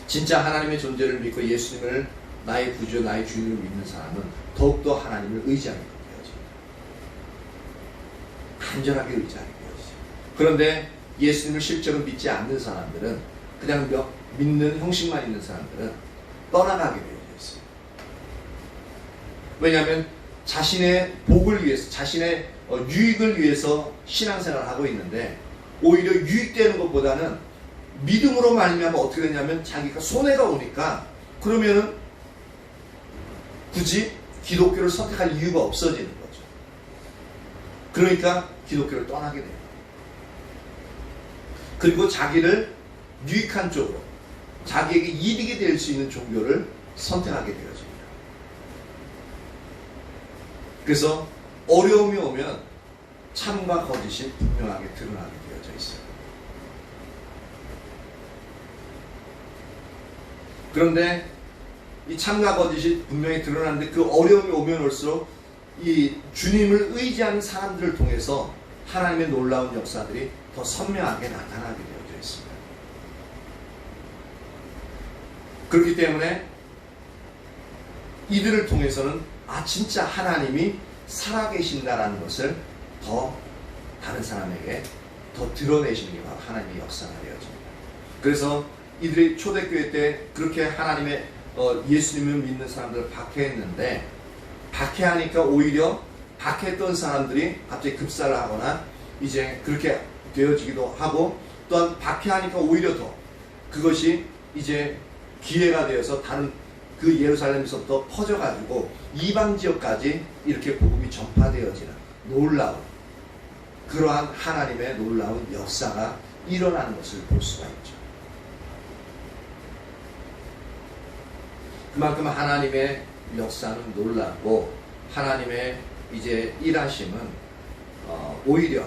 진짜 하나님의 존재를 믿고 예수님을 나의 구주, 나의 주인으로 믿는 사람은 더욱더 하나님을 의지하게 되어집니다. 간절하게 의지하게 되어지죠. 그런데 예수님을 실제로 믿지 않는 사람들은 그냥 믿는 형식만 있는 사람들은 떠나가게 되어 있습니다. 왜냐하면 자신의 복을 위해서, 자신의 유익을 위해서 신앙생활을 하고 있는데 오히려 유익되는 것보다는 믿음으로 말미암아 어떻게 되냐면 자기가 손해가 오니까 그러면은 굳이 기독교를 선택할 이유가 없어지는 거죠. 그러니까 기독교를 떠나게 돼요. 그리고 자기를 유익한 쪽으로, 자기에게 이득이 될 수 있는 종교를 선택하게 되어집니다. 그래서 어려움이 오면 참과 거짓이 분명하게 드러나게 되어져 있어요. 그런데 이 참과 거짓이 분명히 드러나는데 그 어려움이 오면 올수록 이 주님을 의지하는 사람들을 통해서 하나님의 놀라운 역사들이 더 선명하게 나타나게 되어져 있습니다. 그렇기 때문에 이들을 통해서는 진짜 하나님이 살아계신다라는 것을 더 다른 사람에게 더 드러내시는 게 바로 하나님의 역사가 되어집니다. 그래서 이들이 초대교회 때 그렇게 하나님의 예수님을 믿는 사람들을 박해했는데 박해하니까 오히려 박해했던 사람들이 갑자기 급사를 하거나 이제 그렇게 되어지기도 하고 또한 박해하니까 오히려 더 그것이 이제 기회가 되어서 다른 그 예루살렘에서부터 퍼져가지고 이방 지역까지 이렇게 복음이 전파되어지는 놀라운 그러한 하나님의 놀라운 역사가 일어나는 것을 볼 수가 있죠. 그만큼 하나님의 역사는 놀랍고 하나님의 이제 일하심은 오히려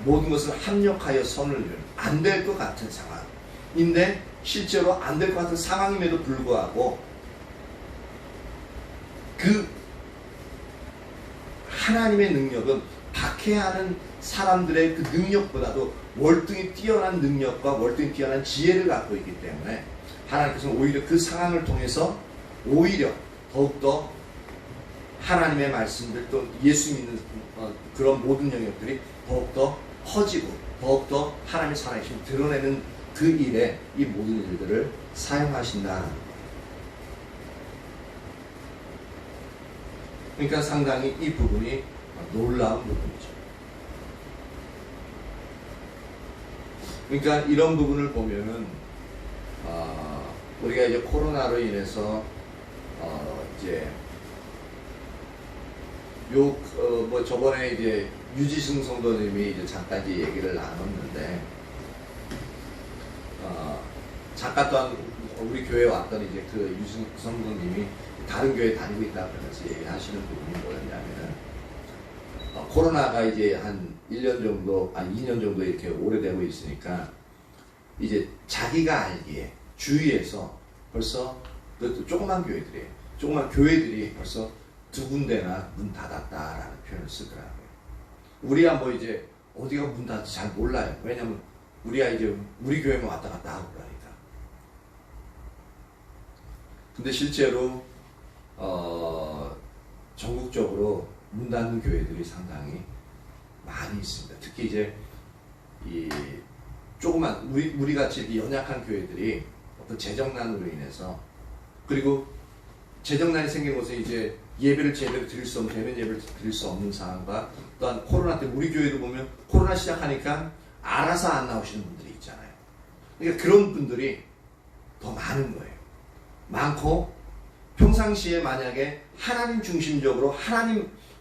모든 것을 합력하여 선을 이루는 안 될 것 같은 상황인데 실제로 안 될 것 같은 상황임에도 불구하고 그 하나님의 능력은 박해하는 사람들의 그 능력보다도 월등히 뛰어난 능력과 월등히 뛰어난 지혜를 갖고 있기 때문에 하나님께서는 오히려 그 상황을 통해서 오히려 더욱더 하나님의 말씀들 또 예수 믿는 그런 모든 영역들이 더욱더 커지고 더욱더 하나님의 살아계심을 드러내는 그 일에 이 모든 일들을 사용하신다. 그러니까 상당히 이 부분이 놀라운 부분이죠. 그러니까 이런 부분을 보면은 우리가 이제 코로나로 인해서 이제 뭐 저번에 이제 유지승 성도님이 이제 잠깐 이제 얘기를 나눴는데 잠깐 또한 우리 교회에 왔던 이제 그 유지승 성도님이 다른 교회 다니고 있다 그러면서 얘기하시는 부분이 뭐였냐면은 코로나가 이제 한 1년 정도, 2년 정도 이렇게 오래되고 있으니까 이제 자기가 알기에 주위에서 벌써 그것도 조그만 교회들이 벌써 2군데나 문 닫았다라는 표현을 쓰더라고요. 우리야 뭐 이제 어디가 문 닫을지 잘 몰라요. 왜냐면 우리야 이제 우리 교회만 왔다 갔다 하고 그러니까. 근데 실제로 전국적으로 문 닫는 교회들이 상당히 많이 있습니다. 특히 이제 이 조그만 우리 같이 이렇게 연약한 교회들이 어떤 재정난으로 인해서, 그리고 재정난이 생긴 것은 이제 예배를 제대로 드릴 수 없는, 대면 예배를 드릴 수 없는 상황과, 또한 코로나 때문에 우리 교회도 보면 코로나 시작하니까 알아서 안 나오시는 분들이 있잖아요. 그러니까 그런 분들이 더 많은 거예요. 많고, 평상시에 만약에 하나님 중심적으로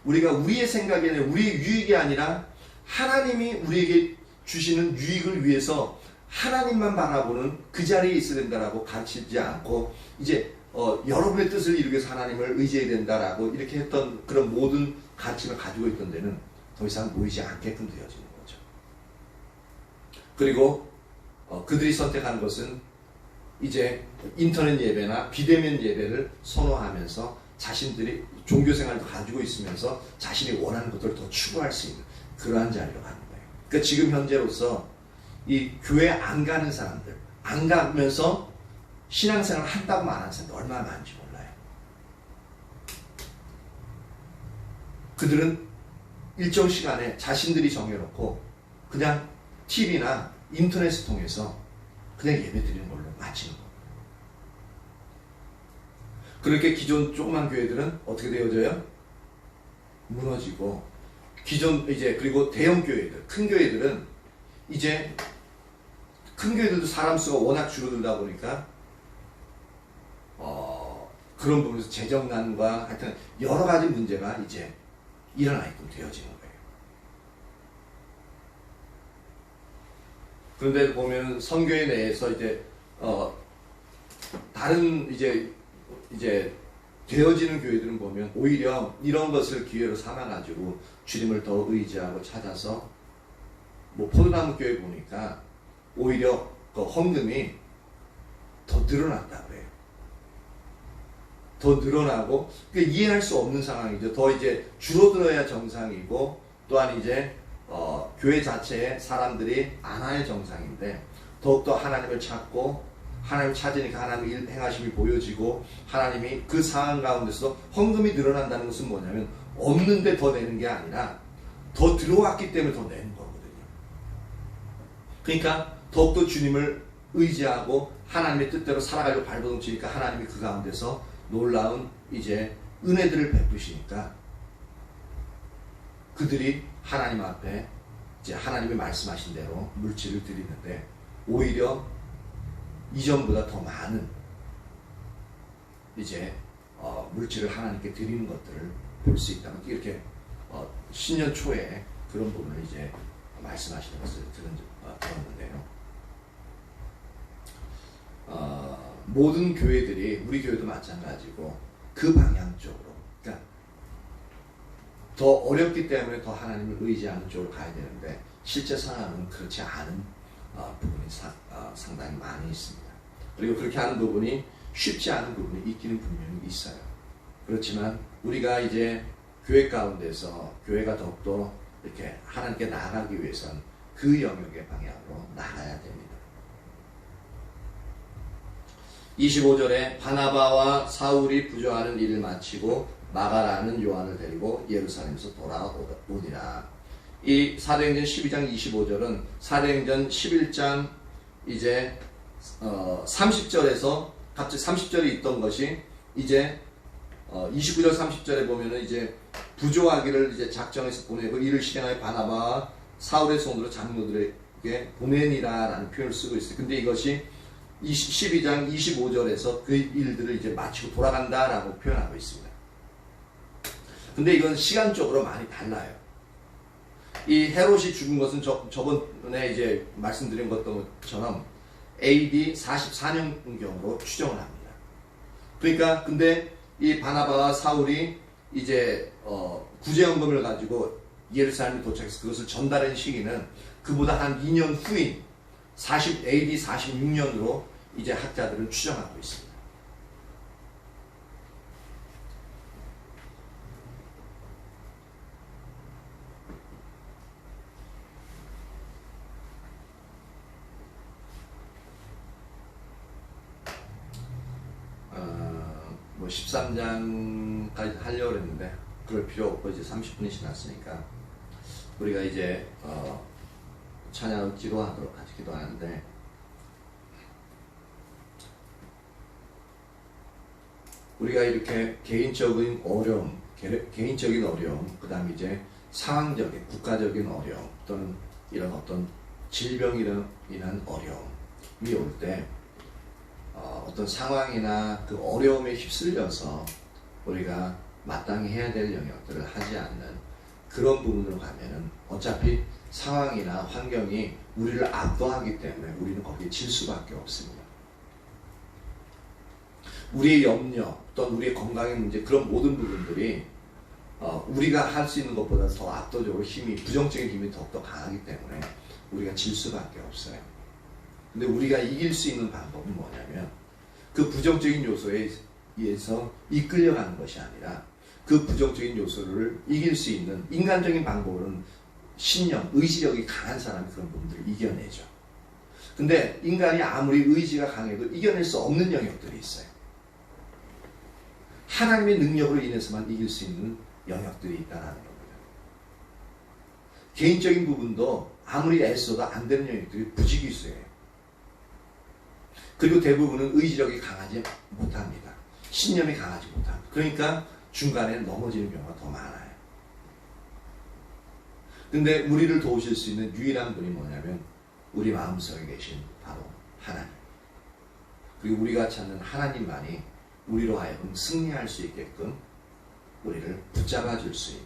우리가 우리의 생각이 아니라 우리의 유익이 아니라 하나님이 우리에게 주시는 유익을 위해서 하나님만 바라보는 그 자리에 있어야 된다라고 가르치지 않고, 이제 여러분의 뜻을 이루기 위해서 하나님을 의지해야 된다라고 이렇게 했던 그런 모든 가르침을 가지고 있던 데는 더 이상 모이지 않게끔 되어지는 거죠. 그리고 그들이 선택한 것은 이제 인터넷 예배나 비대면 예배를 선호하면서 자신들이 종교생활도 가지고 있으면서 자신이 원하는 것들을 더 추구할 수 있는 그러한 자리로 가는 거예요. 그러니까 지금 현재로서 이 교회 안 가는 사람들, 안 가면서 신앙생활을 한다고 말하는 사람들 얼마나 많은지 몰라요. 그들은 일정 시간에 자신들이 정해놓고 그냥 TV나 인터넷을 통해서 그냥 예배 드리는 걸로 마치는 거예요. 그렇게 기존 조그만 교회들은 어떻게 되어져요? 무너지고, 그리고 대형 교회들, 큰 교회들은 이제 큰 교회들도 사람 수가 워낙 줄어들다 보니까 그런 부분에서 재정난과 하여튼 여러 가지 문제가 이제 일어나게끔 되어지는 거예요. 그런데 보면 선교회 내에서 이제 다른 이제 되어지는 교회들은 보면 오히려 이런 것을 기회로 삼아가지고 주님을 더 의지하고 찾아서, 뭐 포도나무 교회 보니까 오히려 그 헌금이 더 늘어났다고 해요. 더 늘어나고, 그러니까 이해할 수 없는 상황이죠. 더 이제 줄어들어야 정상이고, 또한 이제 교회 자체에 사람들이 안 와야 정상인데, 더욱더 하나님을 찾고 하나님을 찾으니까 하나님의 일 행하심이 보여지고, 하나님이 그 상황 가운데서 헌금이 늘어난다는 것은 뭐냐면 없는데 더 내는 게 아니라 더 들어왔기 때문에 더 내는 거거든요. 그러니까 더욱더 주님을 의지하고 하나님의 뜻대로 살아가려고 발버둥치니까 하나님이 그 가운데서 놀라운 이제 은혜들을 베푸시니까 그들이 하나님 앞에 이제 하나님이 말씀하신 대로 물질을 드리는데, 오히려 이전보다 더 많은 이제 물질을 하나님께 드리는 것들을 볼 수 있다. 이렇게 신년 초에 그런 부분을 이제 말씀하시는 것을 들었는데요. 모든 교회들이, 우리 교회도 마찬가지고 그 방향 쪽으로, 그러니까 더 어렵기 때문에 더 하나님을 의지하는 쪽으로 가야 되는데, 실제 상황은 그렇지 않은 부분이 상당히 많이 있습니다. 그리고 그렇게 하는 부분이 쉽지 않은 부분이 있기는 분명히 있어요. 그렇지만 우리가 이제 교회 가운데서 교회가 더욱더 이렇게 하나님께 나아가기 위해서는 그 영역의 방향으로 나가야 됩니다. 25절에 바나바와 사울이 부조하는 일을 마치고 마가라는 요한을 데리고 예루살렘에서 돌아오니라. 이 사도행전 12장 25절은 사도행전 11장 이제 30절에서 갑자기 30절에 있던 것이 이제 29절 30절에 보면은 이제 부조하기를 이제 작정해서 보내고 이를 실행하여 바나바와 사울의 손으로 장로들에게 보내니라라는 표현을 쓰고 있어요. 근데 이것이 12장 25절에서 그 일들을 이제 마치고 돌아간다라고 표현하고 있습니다. 근데 이건 시간적으로 많이 달라요. 이 헤롯이 죽은 것은 저번에 이제 말씀드린 것처럼 AD 44년경으로 추정을 합니다. 그러니까 근데 이 바나바와 사울이 이제 구제연금을 가지고 예루살렘에 도착해서 그것을 전달한 시기는 그보다 한 2년 후인 AD 46년으로 이제 학자들은 추정하고 있습니다. 뭐 13장까지 하려고 했는데 그럴 필요 없고 이제 30분이 지났으니까 우리가 이제 찬양을 기도하도록 같이 기도하는데, 우리가 이렇게 개인적인 어려움, 그 다음에 이제 상황적인, 국가적인 어려움, 또는 이런 어떤 질병이로 인한 어려움이 올 때, 어떤 상황이나 그 어려움에 휩쓸려서 우리가 마땅히 해야 될 영역들을 하지 않는 그런 부분으로 가면은 어차피 상황이나 환경이 우리를 압도하기 때문에 우리는 거기에 질 수밖에 없습니다. 우리의 염려 또는 우리의 건강의 문제, 그런 모든 부분들이 우리가 할 수 있는 것보다 더 압도적으로 부정적인 힘이 더욱더 강하기 때문에 우리가 질 수밖에 없어요. 근데 우리가 이길 수 있는 방법은 뭐냐면, 그 부정적인 요소에 의해서 이끌려가는 것이 아니라 그 부정적인 요소를 이길 수 있는 인간적인 방법으로는 신념, 의지력이 강한 사람이 그런 부분들을 이겨내죠. 근데 인간이 아무리 의지가 강해도 이겨낼 수 없는 영역들이 있어요. 하나님의 능력으로 인해서만 이길 수 있는 영역들이 있다는 겁니다. 개인적인 부분도 아무리 애써도 안 되는 영역들이 부지기수예요. 그리고 대부분은 의지력이 강하지 못합니다. 신념이 강하지 못합니다. 그러니까 중간에 넘어지는 경우가 더 많아요. 근데 우리를 도우실 수 있는 유일한 분이 뭐냐면 우리 마음속에 계신 바로 하나님. 그리고 우리가 찾는 하나님만이 우리로 하여금 승리할 수 있게끔 우리를 붙잡아 줄 수 있는,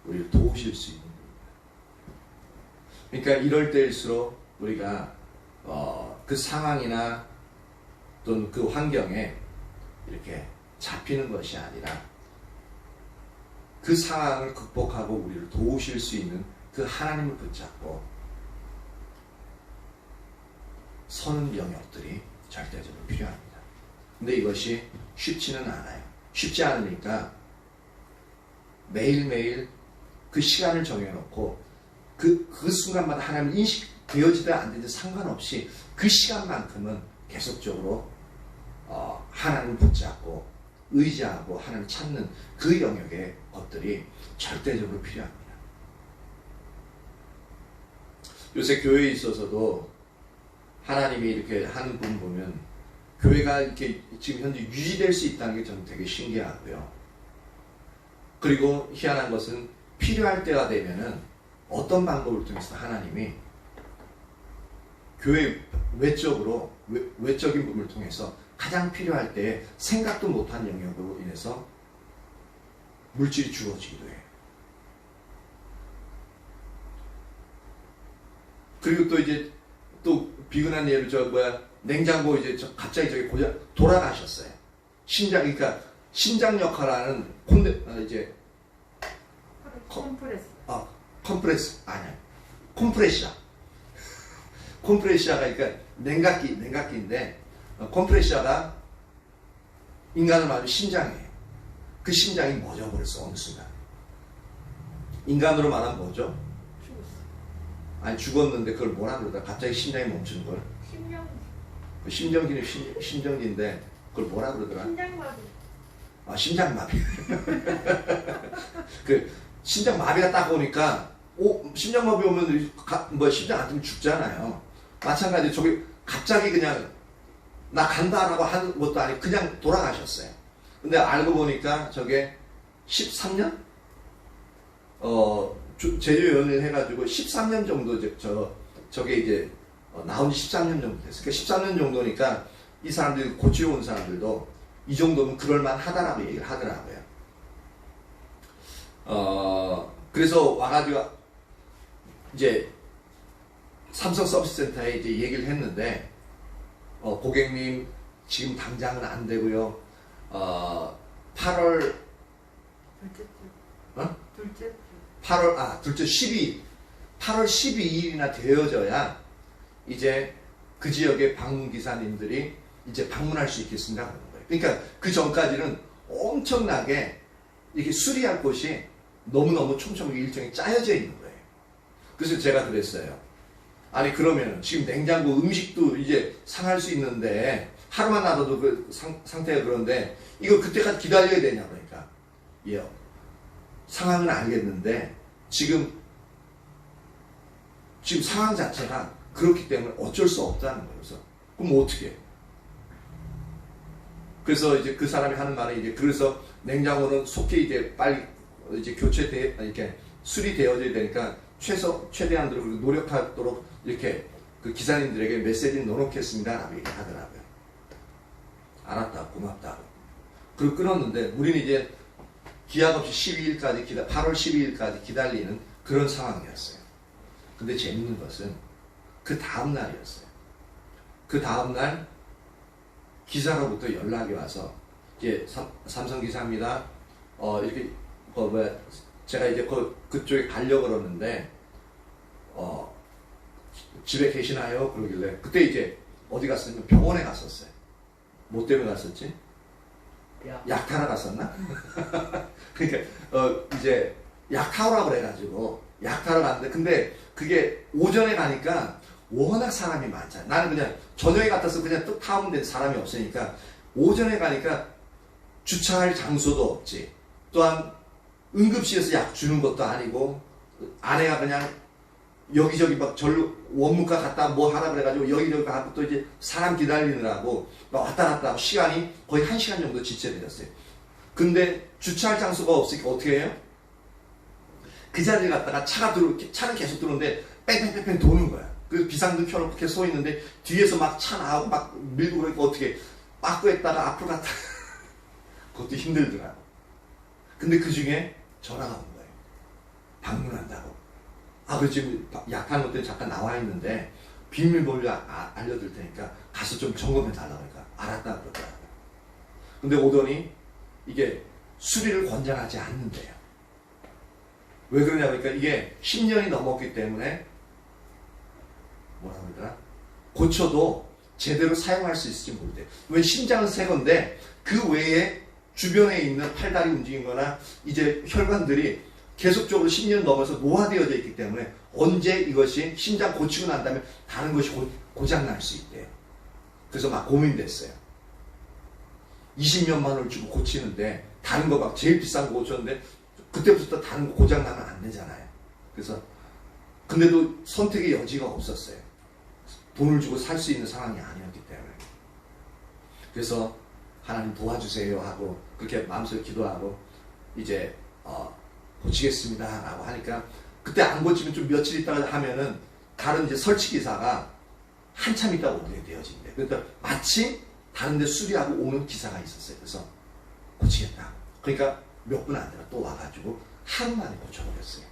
우리를 도우실 수 있는 분입니다. 그러니까 이럴 때일수록 우리가 그 상황이나 또는 그 환경에 이렇게 잡히는 것이 아니라 그 상황을 극복하고 우리를 도우실 수 있는 그 하나님을 붙잡고 서는 영역들이 절대적으로 필요합니다. 근데 이것이 쉽지는 않아요. 쉽지 않으니까 매일매일 그 시간을 정해놓고 그 순간마다 하나님 인식되어지든 안 되든 상관없이 그 시간만큼은 계속적으로 하나님을 붙잡고 의지하고 하나님을 찾는 그 영역의 것들이 절대적으로 필요합니다. 요새 교회에 있어서도 하나님이 이렇게 하는 부분 보면 교회가 이렇게 지금 현재 유지될 수 있다는 게 저는 되게 신기하고요. 그리고 희한한 것은 필요할 때가 되면은 어떤 방법을 통해서 하나님이 교회 외적인 부분을 통해서 가장 필요할 때 생각도 못한 영역으로 인해서 물질이 주어지기도 해요. 그리고 또 이제 또 비근한 예로 냉장고 이제 갑자기 저기 고장 돌아가셨어요. 그러니까 신장 역할하는 이제 컴프레시아가 그러니까 냉각기인데 컴프레시아가 인간을 말하면 심장이에요. 그 심장이 멎어버렸어 어느 순간. 인간으로 말하면 뭐죠? 아니 죽었는데 그걸 뭐라 그러다 갑자기 심장이 멈추는 걸? 심정기는 심정기인데 그걸 뭐라 그러더라? 심장마비. 아 심장마비. 그 심장마비가 딱 오니까 심장마비 오면 심장 안 뜨면 죽잖아요. 마찬가지 저기 갑자기 그냥 나 간다라고 하는 것도 아니고 그냥 돌아가셨어요. 근데 알고 보니까 저게 13년? 제주연을 해가지고 13년 정도 저게 이제 나온 지 13년 정도 됐어요. 그러니까 13년 정도니까 이 사람들이 고치러 온 사람들도 이 정도면 그럴만 하다라고 얘기를 하더라고요. 그래서 와가지고 이제 삼성 서비스 센터에 이제 얘기를 했는데 고객님 지금 당장은 안 되고요. 8월 둘째 주. 8월 12일이나 되어져야 이제 그 지역의 방문 기사님들이 이제 방문할 수 있겠습니다 그러는 거예요. 그러니까 그 전까지는 엄청나게 이렇게 수리할 곳이 너무너무 촘촘하게 일정이 짜여져 있는 거예요. 그래서 제가 그랬어요. 아니 그러면 지금 냉장고 음식도 이제 상할 수 있는데 하루만 놔둬도 그 상태가 그런데 이거 그때까지 기다려야 되냐 그러니까 예 상황은 알겠는데 지금 지금 상황 자체가 그렇기 때문에 어쩔 수 없다는 거예요. 그래서 그럼 어떻게 해? 그래서 이제 그 사람이 하는 말은 이제 그래서 냉장고는 속히 이제 빨리 이제 이렇게 수리되어져야 되니까 최대한으로 노력하도록 이렇게 그 기사님들에게 메시지를 넣어놓겠습니다라고 얘기하더라고요. 알았다, 고맙다고. 그리고 끊었는데 우리는 이제 기약 없이 8월 12일까지 기다리는 그런 상황이었어요. 근데 재밌는 것은 그 다음 날이었어요. 그 다음 날 기사로부터 연락이 와서 이제 삼성 기사입니다. 이렇게 제가 이제 그쪽에 가려고 그러는데 집에 계시나요? 그러길래 그때 이제 어디 갔었냐면 병원에 갔었어요. 뭐 때문에 갔었지? 약 타러 갔었나? 그러니까 이제 약 타오라고 그래가지고 약 타러 갔는데 근데 그게 오전에 가니까 워낙 사람이 많잖아. 나는 그냥 저녁에 같아서 그냥 또 타면 된 사람이 없으니까 오전에 가니까 주차할 장소도 없지. 또한 응급실에서 약 주는 것도 아니고 아내가 그냥 여기저기 막 절로 원무과 갔다 뭐 하라 그래가지고 여기저기 가고 또 이제 사람 기다리느라고 막 왔다 갔다 하고 시간이 거의 1시간 정도 지체되었어요. 근데 주차할 장소가 없으니까 어떻게 해요? 그 자리에 갔다가 차는 계속 들어오는데 뺑뺑뺑뺑 도는 거야. 그 비상등 켜놓고 이렇게 서 있는데 뒤에서 막 차 나오고 막 밀고 그러니까 어떻게 빠꾸 했다가 앞으로 갔다가 그것도 힘들더라고. 근데 그 중에 전화가 온 거예요. 방문한다고. 그 지금 약한 것들 잠깐 나와 있는데 비밀번호 알려줄 테니까 가서 좀 점검해 달라고 하니까 알았다 그러더라고요. 근데 오더니 이게 수리를 권장하지 않는데요. 왜 그러냐 그러니까 이게 10년이 넘었기 때문에 뭐라 그러더라? 고쳐도 제대로 사용할 수 있을지 모르대. 왜 심장은 새 건데 그 외에 주변에 있는 팔다리 움직이거나 이제 혈관들이 계속적으로 10년 넘어서 노화되어져 있기 때문에 언제 이것이 심장 고치고 난 다음에 다른 것이 고장날 수 있대요. 그래서 막 고민됐어요. 20몇만 원을 주고 고치는데 다른 거 막 제일 비싼 거 고쳤는데 그때부터 다른 거 고장나면 안 되잖아요. 그래서 근데도 선택의 여지가 없었어요. 돈을 주고 살 수 있는 상황이 아니었기 때문에. 그래서 하나님 도와주세요 하고 그렇게 마음속에 기도하고 이제 고치겠습니다 라고 하니까 그때 안 고치면 좀 며칠 있다가 하면은 다른 이제 설치기사가 한참 있다가 오게 되어진대. 그러니까 마침 다른 데 수리하고 오는 기사가 있었어요. 그래서 고치겠다. 그러니까 몇 분 안 되나 또 와가지고 하루 만에 고쳐버렸어요.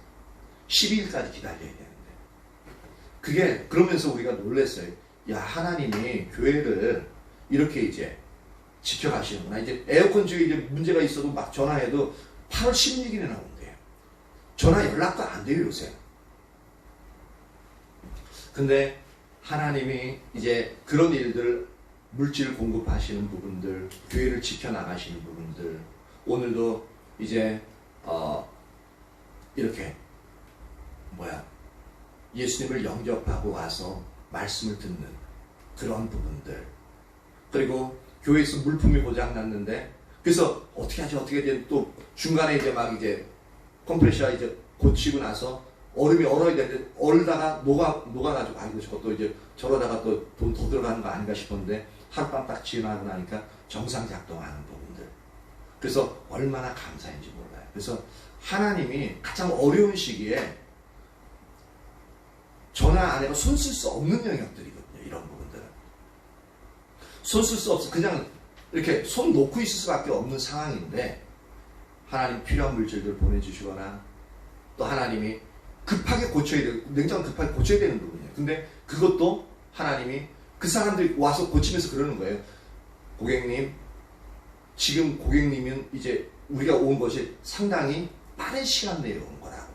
12일까지 기다려야 되는데. 그게 그러면서 우리가 놀랐어요. 야, 하나님이 교회를 이렇게 이제 지켜가시는구나. 이제 에어컨 중에 이제 문제가 있어도 막 전화해도 8월 16일에 나온대요. 전화 연락도 안 돼요, 요새. 근데 하나님이 이제 그런 일들, 물질을 공급하시는 부분들, 교회를 지켜나가시는 부분들, 오늘도 이제 이렇게 예수님을 영접하고 와서 말씀을 듣는 그런 부분들, 그리고 교회에서 물품이 고장났는데 그래서 어떻게 하지 또 중간에 이제 막 이제 컴프레셔 이제 고치고 나서 얼음이 얼어야 되는데 얼다가 녹아가지고 이거 저것도 이제 저러다가 또 돈 더 들어가는 거 아닌가 싶었는데 하룻밤 딱 지나고 나니까 정상 작동하는 부분들. 그래서 얼마나 감사한지 몰라요. 그래서 하나님이 가장 어려운 시기에 전화 아내가 손 쓸 수 없는 영역들이거든요. 이런 부분들은 손 쓸 수 없어. 그냥 이렇게 손 놓고 있을 수밖에 없는 상황인데 하나님 필요한 물질들 보내주시거나 또 하나님이 급하게 고쳐야 되고 냉장고 급하게 고쳐야 되는 부분이에요. 근데 그것도 하나님이 그 사람들이 와서 고치면서 그러는 거예요. 고객님, 지금 고객님은 이제 우리가 온 것이 상당히 빠른 시간 내에 온 거라고.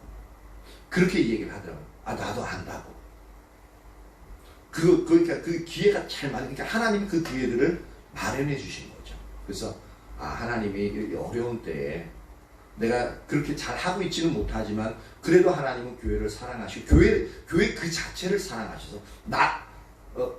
그렇게 얘기를 하더라고요. 나도 안다고. 그러니까 그 기회가 잘 맞으니까 하나님이 그 기회들을 마련해 주신 거죠. 그래서 하나님이 이렇게 어려운 때에 내가 그렇게 잘 하고 있지는 못하지만 그래도 하나님은 교회를 사랑하시고 교회 그 자체를 사랑하셔서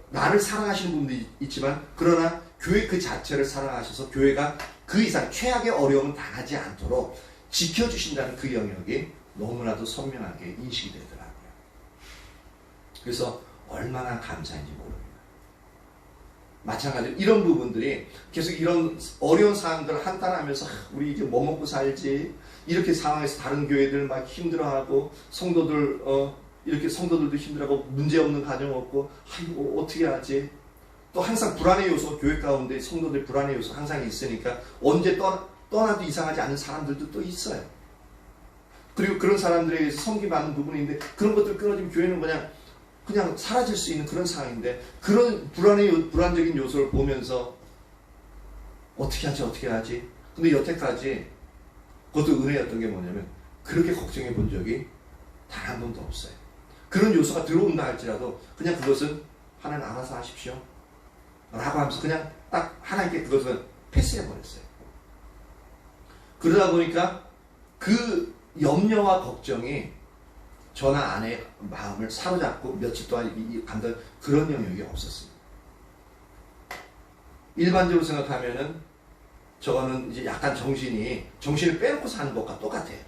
나를 사랑하시는 분도 있지만 그러나 교회 그 자체를 사랑하셔서 교회가 그 이상 최악의 어려움을 당하지 않도록 지켜주신다는 그 영역이 너무나도 선명하게 인식이 되더라고요. 그래서 얼마나 감사한지 모릅니다. 마찬가지로 이런 부분들이 계속 이런 어려운 상황들을 한탄하면서 우리 이제 뭐 먹고 살지 이렇게 상황에서 다른 교회들 막 힘들어하고 성도들 이렇게 성도들도 힘들어하고 문제없는 가정 없고 아이고 어떻게 하지 또 항상 불안의 요소 교회 가운데 성도들 불안의 요소 항상 있으니까 언제 떠나도 이상하지 않은 사람들도 또 있어요. 그리고 그런 사람들에게 섬기받는 부분인데 그런 것들 끊어지면 교회는 그냥 사라질 수 있는 그런 상황인데 그런 불안적인 요소를 보면서 어떻게 하지 근데 여태까지 그것도 은혜였던 게 뭐냐면 그렇게 걱정해 본 적이 단 한 번도 없어요. 그런 요소가 들어온다 할지라도 그냥 그것은 하나님 알아서 하십시오 라고 하면서 그냥 딱 하나님께 그것을 패스해 버렸어요. 그러다 보니까 그 염려와 걱정이 저나 아내의 마음을 사로잡고 며칠 동안 감당 그런 영역이 없었습니다. 일반적으로 생각하면은 저거는 이제 약간 정신을 빼놓고 사는 것과 똑같아요.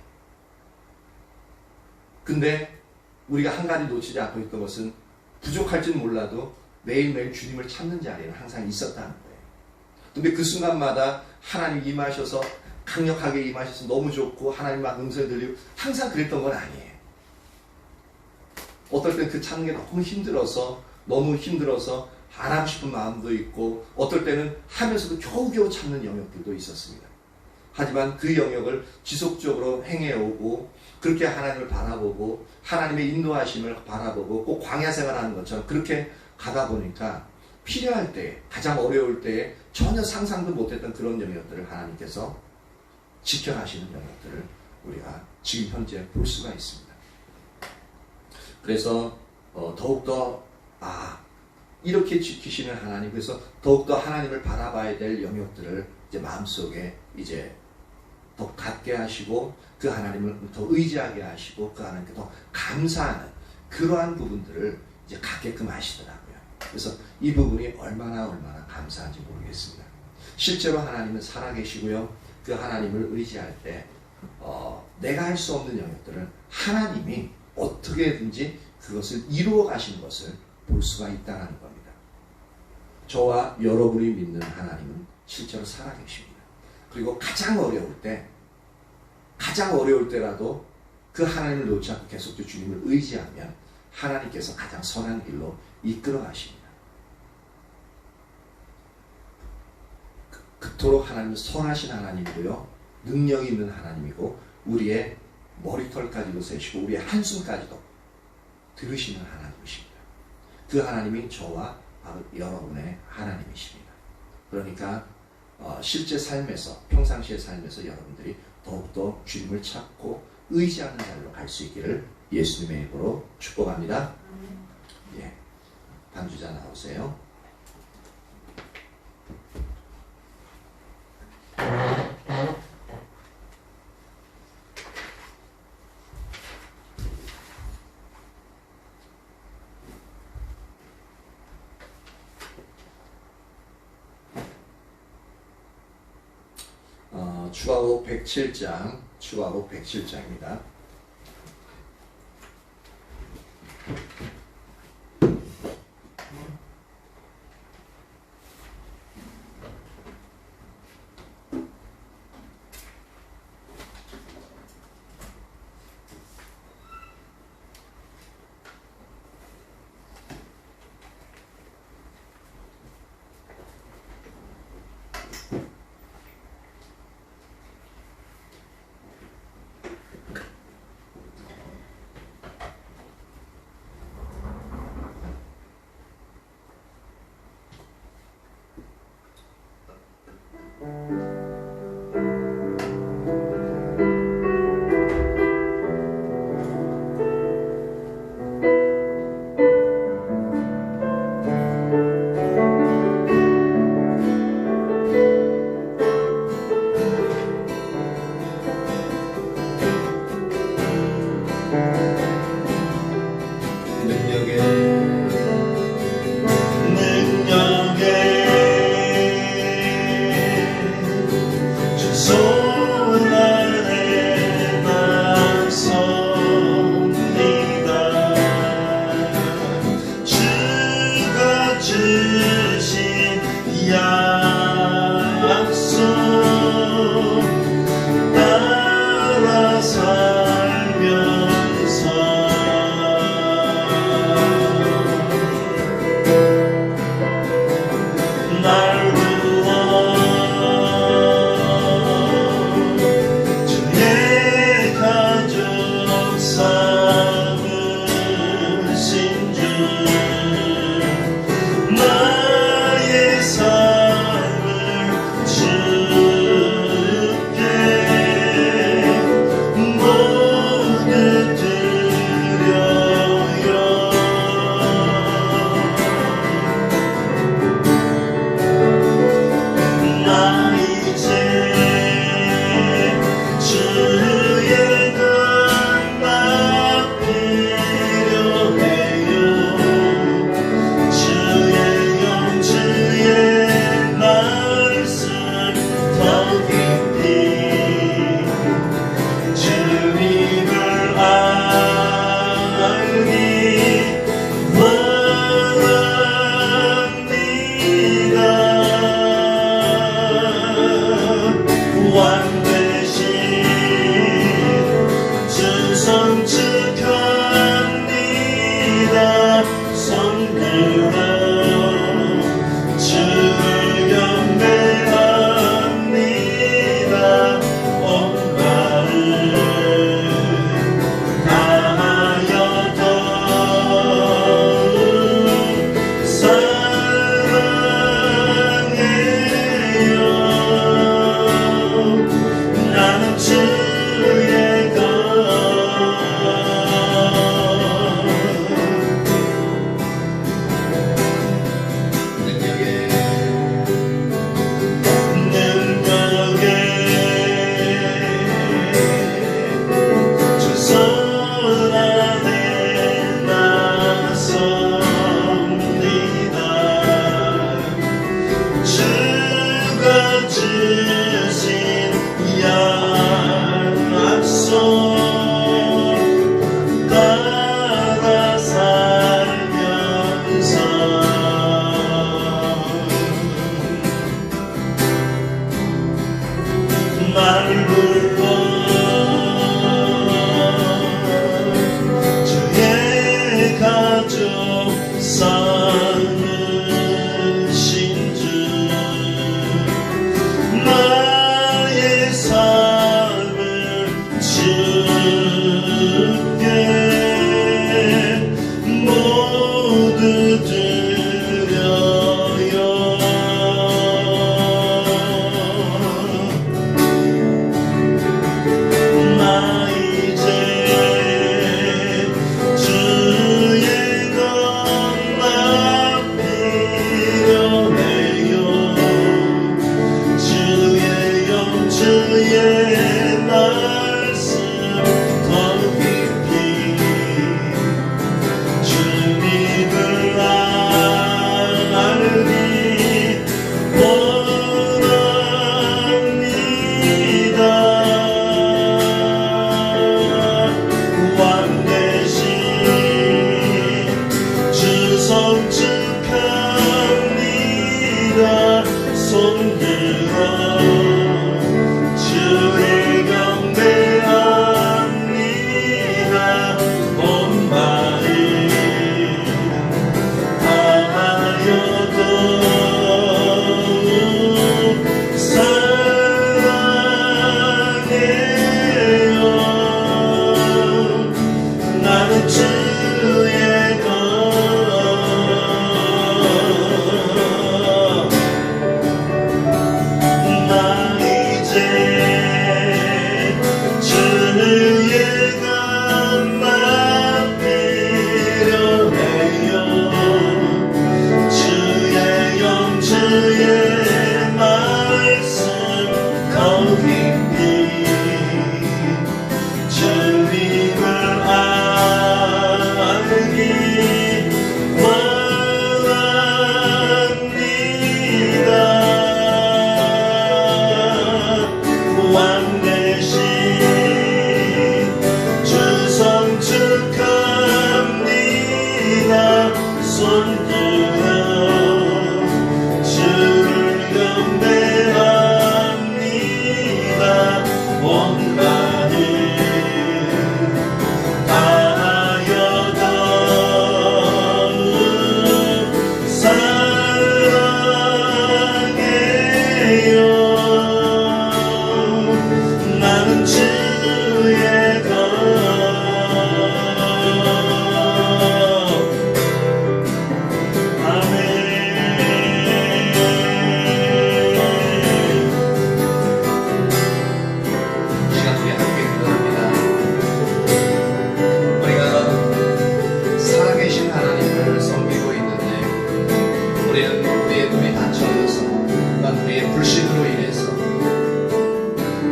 근데 우리가 한 가지 놓치지 않고 있던 것은 부족할지는 몰라도 매일매일 주님을 찾는 자리는 항상 있었다는 거예요. 근데 그 순간마다 하나님 임하셔서 강력하게 임하셔서 너무 좋고 하나님 막 음성이 들리고 항상 그랬던 건 아니에요. 어떨 땐 그 찾는 게 너무 힘들어서 안 하고 싶은 마음도 있고 어떨 때는 하면서도 겨우겨우 참는 영역들도 있었습니다. 하지만 그 영역을 지속적으로 행해오고 그렇게 하나님을 바라보고 하나님의 인도하심을 바라보고 꼭 광야 생활하는 것처럼 그렇게 가다 보니까 필요할 때 가장 어려울 때 전혀 상상도 못했던 그런 영역들을 하나님께서 지켜가시는 영역들을 우리가 지금 현재 볼 수가 있습니다. 그래서 더욱더 이렇게 지키시는 하나님 그래서 더욱더 하나님을 바라봐야 될 영역들을 이제 마음속에 이제 더 갖게 하시고 그 하나님을 더 의지하게 하시고 그 하나님께 더 감사하는 그러한 부분들을 이제 갖게끔 하시더라고요. 그래서 이 부분이 얼마나 감사한지 모르겠습니다. 실제로 하나님은 살아계시고요. 그 하나님을 의지할 때 내가 할 수 없는 영역들을 하나님이 어떻게든지 그것을 이루어 가시는 것을 볼 수가 있다는 겁니다. 저와 여러분이 믿는 하나님은 실제로 살아계십니다. 그리고 가장 어려울 때라도 그 하나님을 놓지 않고 계속 주님을 의지하면 하나님께서 가장 선한 길로 이끌어 가십니다. 그토록 하나님은 선하신 하나님이고요. 능력 있는 하나님이고 우리의 머리털까지도 세시고 우리의 한숨까지도 들으시는 하나님이십니다. 그 하나님이 저와 여러분의 하나님이십니다. 그러니까 실제 삶에서 평상시의 삶에서 여러분들이 더욱더 주님을 찾고 의지하는 자리로 갈 수 있기를 예수님의 이름으로 축복합니다. 예, 반주자 나오세요. 추가곡 107장, 추가곡 107장입니다.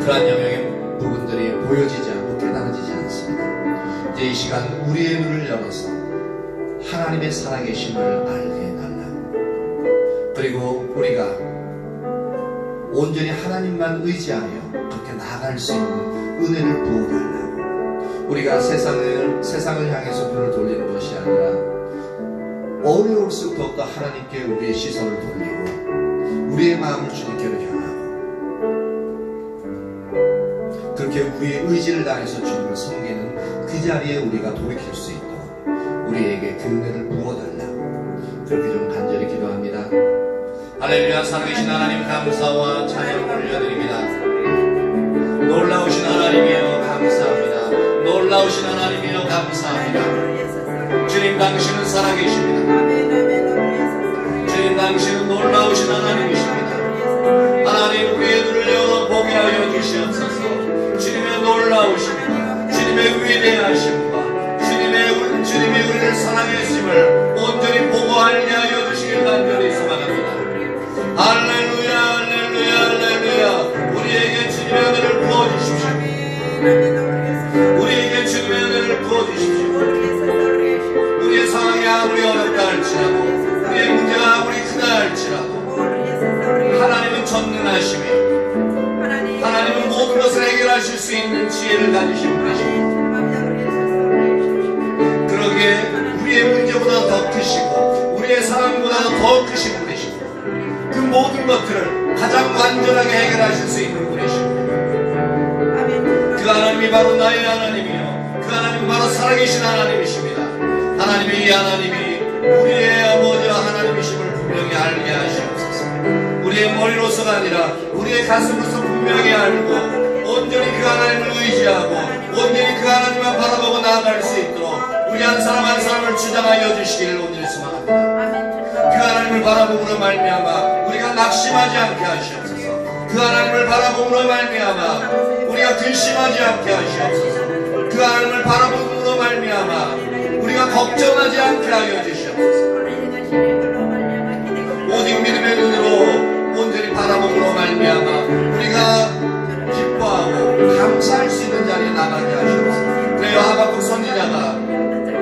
그러한 영역의 부분들이 보여지지 않고 깨달아지지 않습니다. 이제 이 시간 우리의 눈을 열어서 하나님의 살아계심을 알게 해달라고, 그리고 우리가 온전히 하나님만 의지하며 그렇게 나아갈 수 있는 은혜를 부어달라고, 우리가 세상을 향해서 눈을 돌리는 것이 아니라 어려울수록 더욱더 하나님께 우리의 시선을 돌리고 우리의 마음을 주님께로 향하고, 그렇게 우리의 의지를 다해서 주님을 섬기는 그 자리에 우리가 돌이킬 수 있도록 우리에게 그 은혜를 부어달라고, 그렇게 좀 간절히 기도합니다. 할렐루야. 살아계신 하나님 감사와 찬양 올려드립니다. 놀라우신 하나님이여 감사합니다. 놀라우신 하나님이여 감사합니다. 주님 당신은 살아계십니다. 주님 당신은 놀라우신 하나님이십니다. 하나님 우리의 눈을 열어 보게 하여 주시옵소서. 주님의 놀라우심과 주님의 위대하심과 주님이 우리를 사랑하심을 온전히 보고 알게 하여 주시길 간절히 소망합니다. 할렐루야 할렐루야 할렐루야. 우리에게 주님의 은혜를 부어주십시오. 우리에게 주님의 은혜를 부어주십시오. 우리의 상황이 아무리 어렵다 할지라도, 우리의 문제가 아무리 크다 할지라도 하나님은 전능하심이, 하나님은 모든 것을 해결하실 수 있는 지혜를 가지신 분이십니다. 그러기에 우리의 문제보다 더 크시고 우리의 상황보다 더 크신 분이십니다. 그 모든 것들을 가장 완전하게 해결하실 수 있는 분이십니다. 바로 나의 하나님이요 그 하나님은 바로 살아계신 하나님이십니다. 하나님이 이 하나님이 우리의 아버지 하나님이심을 분명히 알게 하시옵소서. 우리의 머리로서가 아니라 우리의 가슴으로서 분명히 알고 온전히 그 하나님을 의지하고 온전히 그 하나님만 바라보고 나아갈 수 있도록 우리 한 사람 한 사람을 주장하여 주시기를 온전히 소망합니다. 그 하나님을 바라봄으로 말미암아 우리가 낙심하지 않게 하시옵소서. 그 하나님을 바라봄으로 말미암아 우리가 근심하지 않게 하시옵소서. 그 하나님을 바라봄으로 말미암아 우리가 걱정하지 않게 하여 주시옵소서. 오직 믿음의 눈으로 온전히 바라봄으로 말미암아 우리가 기뻐하고 감사할 수 있는 자리에 나가게 하시옵소서. 그래요 하박국 선지자가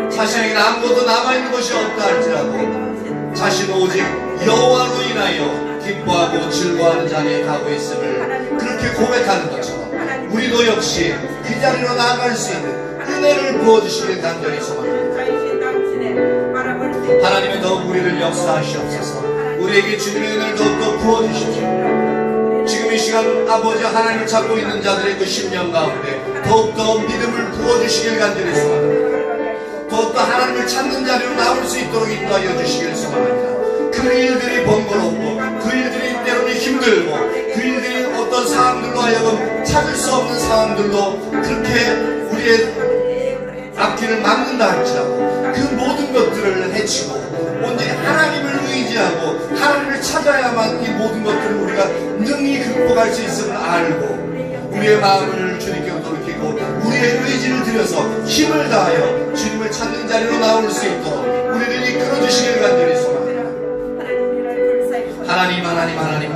자신에게는 아무것도 남아있는 것이 없다 할지라도 자신은 오직 여호와로 인하여 기뻐하고 즐거워하는 자리에 가고 있음을 그렇게 고백하는 것처럼 우리도 역시 그 자리로 나아갈 수 있는 은혜를 부어주시길 간절히 소망합니다. 하나님은 더욱 우리를 역사하시옵소서. 우리에게 주님의 은혜를 더욱더 부어주십시오. 지금 이 시간 아버지 하나님을 찾고 있는 자들의 그 심령 가운데 더욱더 믿음을 부어주시길 간절히 소망합니다. 더욱더 하나님을 찾는 자리로 나올 수 있도록 인도하여 주시길 소망합니다. 그 일들이 번거롭고 그 일들이 때로는 힘들고 그 일들이 어떤 상황들로 하여금 찾을 수 없는 상황들로 그렇게 우리의 앞길을 막는다 할지라도 그 모든 것들을 해치고 온전히 하나님을 의지하고 하나님을 찾아야만 이 모든 것들을 우리가 능히 극복할 수 있음을 알고 우리의 마음을 주님께 돌이키고 우리의 의지를 들여서 힘을 다하여 주님을 찾는 자리로 나올 수 있도록 우리를 이끌어 주시길 간절히 소망합니다. 하나님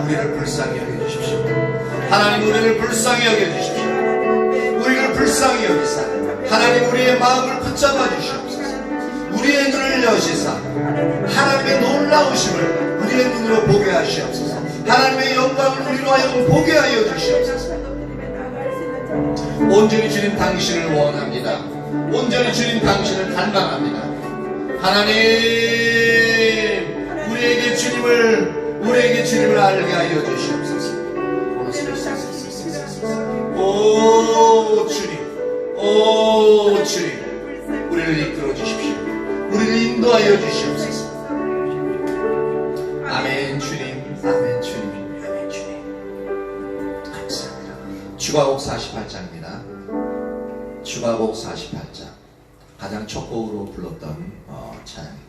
우리를 불쌍히 여겨주십시오. 하나님 우리를 불쌍히 여겨주십시오. 우리를 불쌍히 여기사 하나님 우리의 마음을 붙잡아 주시옵소서. 우리의 눈을 여시사 하나님의 놀라우심을 우리의 눈으로 보게 하시옵소서. 하나님의 영광을 우리로 하여금 보게 하여 주시옵소서. 온전히 주님 당신을 원합니다. 온전히 주님 당신을 갈망합니다. 하나님 우리에게 주님을 알게 하여 주시옵소서. 오 주님 우리를 이끌어 주십시오. 우리를 인도하여 주시옵소서. 아멘 주님 아멘 주님 아멘 주님. 감사합니다. 주가곡 48장입니다. 주가곡 48장 가장 첫 곡으로 불렀던 찬양입니다.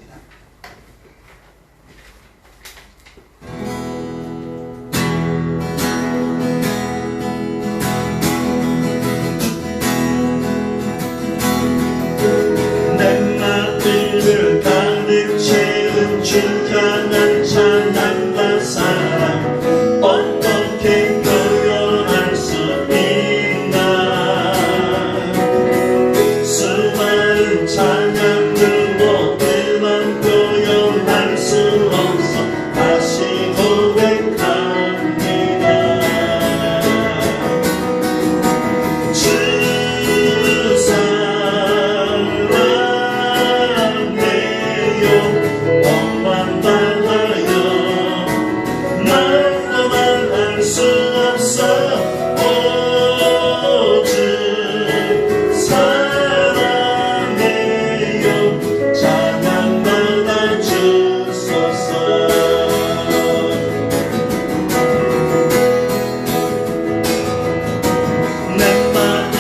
내 마음을 가득 채운 충만한 찬양과 사랑 어떻게 표현할 수 있나. 수많은 찬양들로 그만 표현할 수 없어 다시 고백합니다. 주 사랑해요 엄만 다하여 말로 말할 수 없어. 오직 사랑해요 찬양 받아 주소서. 내 마음을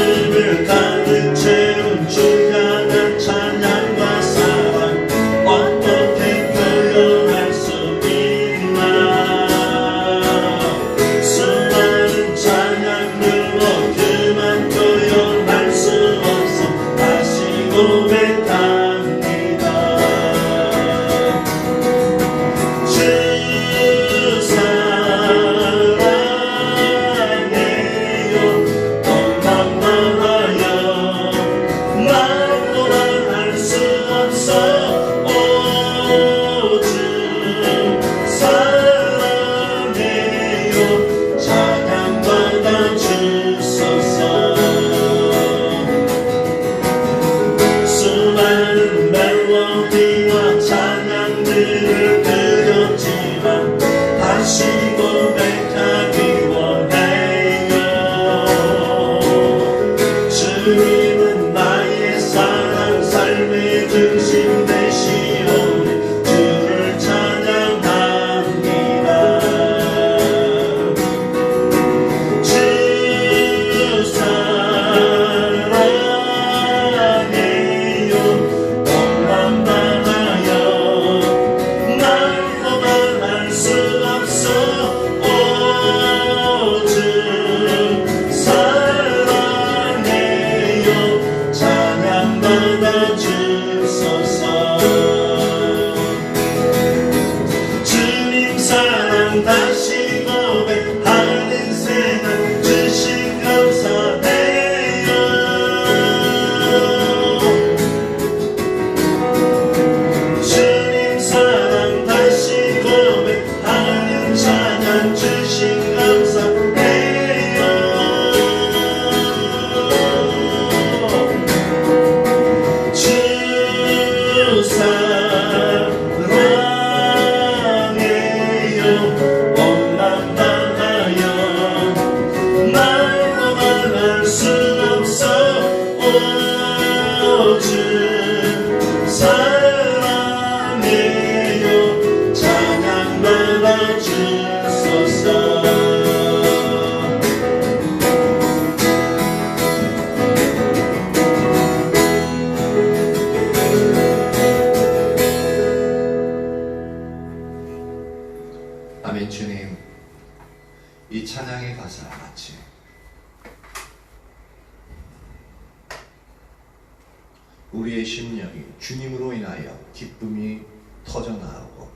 주 사랑해요 찬양 받아 주소서 아멘. 주님, 이 찬양의 가사와 같이 우리의 심령이 주님으로 인하여 기쁨이 터져나오고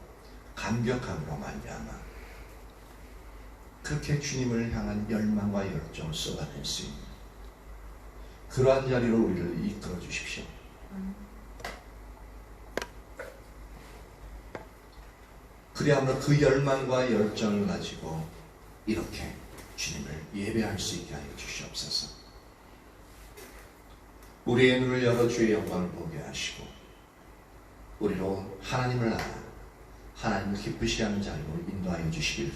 감격함으로 말미암아 그렇게 주님을 향한 열망과 열정을 쏟아낼 수 있는 그러한 자리로 우리를 이끌어 주십시오. 그리하므로 그 열망과 열정을 가지고 이렇게 주님을 예배할 수 있게 하여 주시옵소서. 우리의 눈을 열어 주의 영광을 보게 하시고 우리로 하나님을 알아 하나님을 기쁘시게 하는 자리로 인도하여 주시길